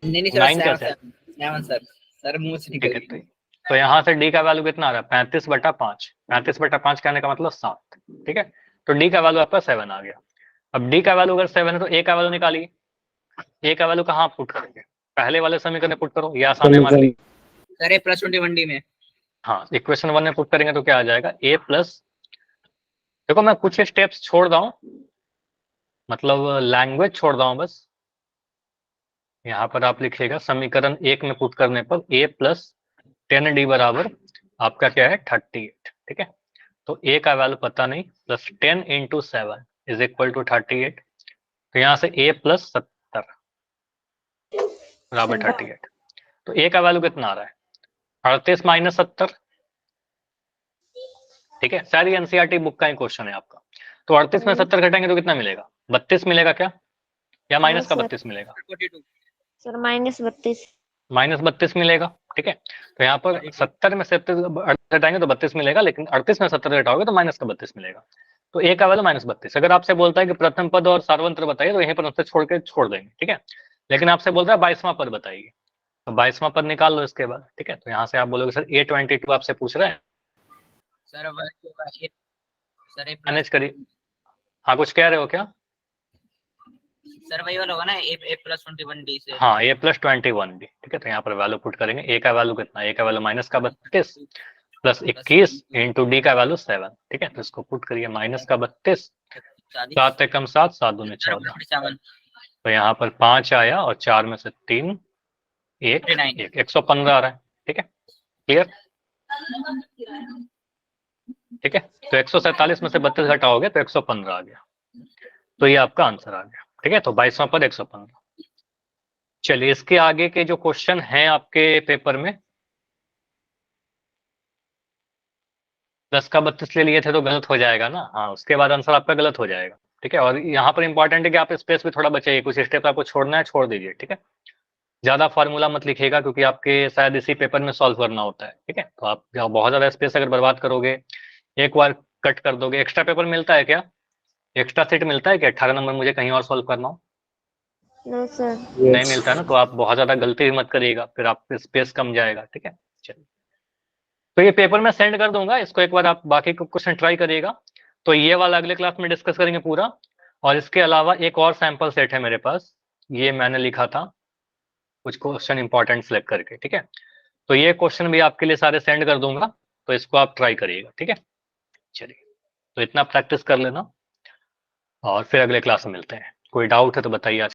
नहीं सर, 9 कैसे? 7 सर मुंह से ठीक है, निकल तो यहाँ से डी का वैल्यू कितना आ रहा है? 35/5। 35/5 कहने का मतलब 7। ठीक है, तो डी का वैल्यू आपका 7 आ गया। अब डी का वैल्यू अगर 7 है तो ए का वैल्यू निकालिए। ए का वैल्यू कहाँ पुट करेंगे? पहले वाले समीकरण में पुट करो, ये आसान है हमारे लिए। सर A प्लस 21D में। हाँ, इक्वेशन 1 में पुट करेंगे तो क्या आ जाएगा? ए प्लस, देखो मैं कुछ स्टेप्स छोड़ रहा हूँ, मतलब लैंग्वेज छोड़ रहा हूँ बस। यहाँ पर आप लिखिएगा समीकरण 1 में पुट करने पर A प्लस 10D बराबर आपका क्या है? 38। ठीक है, तो A का वैल्यू पता नहीं, plus 10 into 7 is equal to 38। तो यहाँ से A प्लस 70 बराबर 38। तो A का वैल्यू कितना आ रहा है? 38 माइनस 70। ठीक है, सारी एनसीईआरटी बुक का ही क्वेश्चन है आपका। तो 38 में 70 घटाएंगे तो कितना मिलेगा? 32 मिलेगा क्या, या माइनस का 32 मिलेगा? 42 सर -32। माइनस 32 मिलेगा। ठीक है, तो यहाँ पर 70 में 70 घटाएंगे तो 32 मिलेगा, लेकिन 38 में 70 घटाओगे तो माइनस का 32 मिलेगा। तो ए का वैल्यू -32। अगर आपसे बोलता है कि प्रथम पद और सार्वंत्र बताइए तो यहीं पर उससे छोड़ के छोड़ देंगे। ठीक है, लेकिन आपसे बोल रहा है 22वां पद बताइए, तो 22वां पद निकाल लो इसके बाद। ठीक है, तो यहाँ से आप बोलोगे सर A22 आपसे पूछ रहे हैं, सर सर A मैनेज करिए। हाँ, कुछ कह रहे हो क्या? सर वही वाला होगा ना, A प्लस 21D से। हाँ, A प्लस 21D। ठीक है, तो यहाँ पर वैल्यू पुट करेंगे। ए का वैल्यू कितना? ए का वैल्यू माइनस का 32 प्लस 21 इंटू डी का वैल्यू 7। ठीक है, तो इसको पुट करिए, माइनस का 32, 7 एकम 7, 7 दूनी 14। तो यहाँ पर 5 आया और 4 में से 3 1 115 आ रहा है। ठीक है, क्लियर? ठीक है, तो 147 में से 32 घटाओगे तो 115 आ गया। तो ये आपका आंसर आ गया। ठीक है, तो 22वां पद 115। चलिए, इसके आगे के जो क्वेश्चन हैं आपके पेपर में, 10 का 32 ले लिए थे तो गलत हो जाएगा ना। हाँ, उसके बाद आंसर आपका गलत हो जाएगा। ठीक है, और यहाँ पर इंपॉर्टेंट है कि आप स्पेस भी थोड़ा बचाइए, कुछ स्टेप आपको छोड़ना है छोड़ दीजिए। ठीक है, ज्यादा फॉर्मूला मत लिखिएगा क्योंकि आपके शायद इसी पेपर में सॉल्व करना होता है। ठीक है, तो आप बहुत ज्यादा स्पेस अगर बर्बाद करोगे, एक बार कट कर दोगे। एक्स्ट्रा पेपर मिलता है क्या? एक्स्ट्रा सीट मिलता है क्या? 18 नंबर मुझे कहीं और सॉल्व करना हो? No sir. नहीं मिलता है ना, तो आप बहुत ज्यादा गलती भी मत करिएगा, फिर आप स्पेस कम जाएगा। ठीक है, चलिए, तो ये पेपर में सेंड कर दूंगा, इसको एक बार आप बाकी क्वेश्चन ट्राई करिएगा। तो ये वाला अगले क्लास में डिस्कस करेंगे पूरा। और इसके अलावा एक और सैंपल सेट है मेरे पास, ये मैंने लिखा था कुछ क्वेश्चन इंपॉर्टेंट सेलेक्ट करके, ठीक है। तो ये क्वेश्चन भी आपके लिए सारे सेंड कर दूंगा, तो इसको आप ट्राई करिएगा, ठीक है। चलिए, तो इतना प्रैक्टिस कर लेना और फिर अगले क्लास में मिलते हैं। कोई डाउट है तो बताइए आज।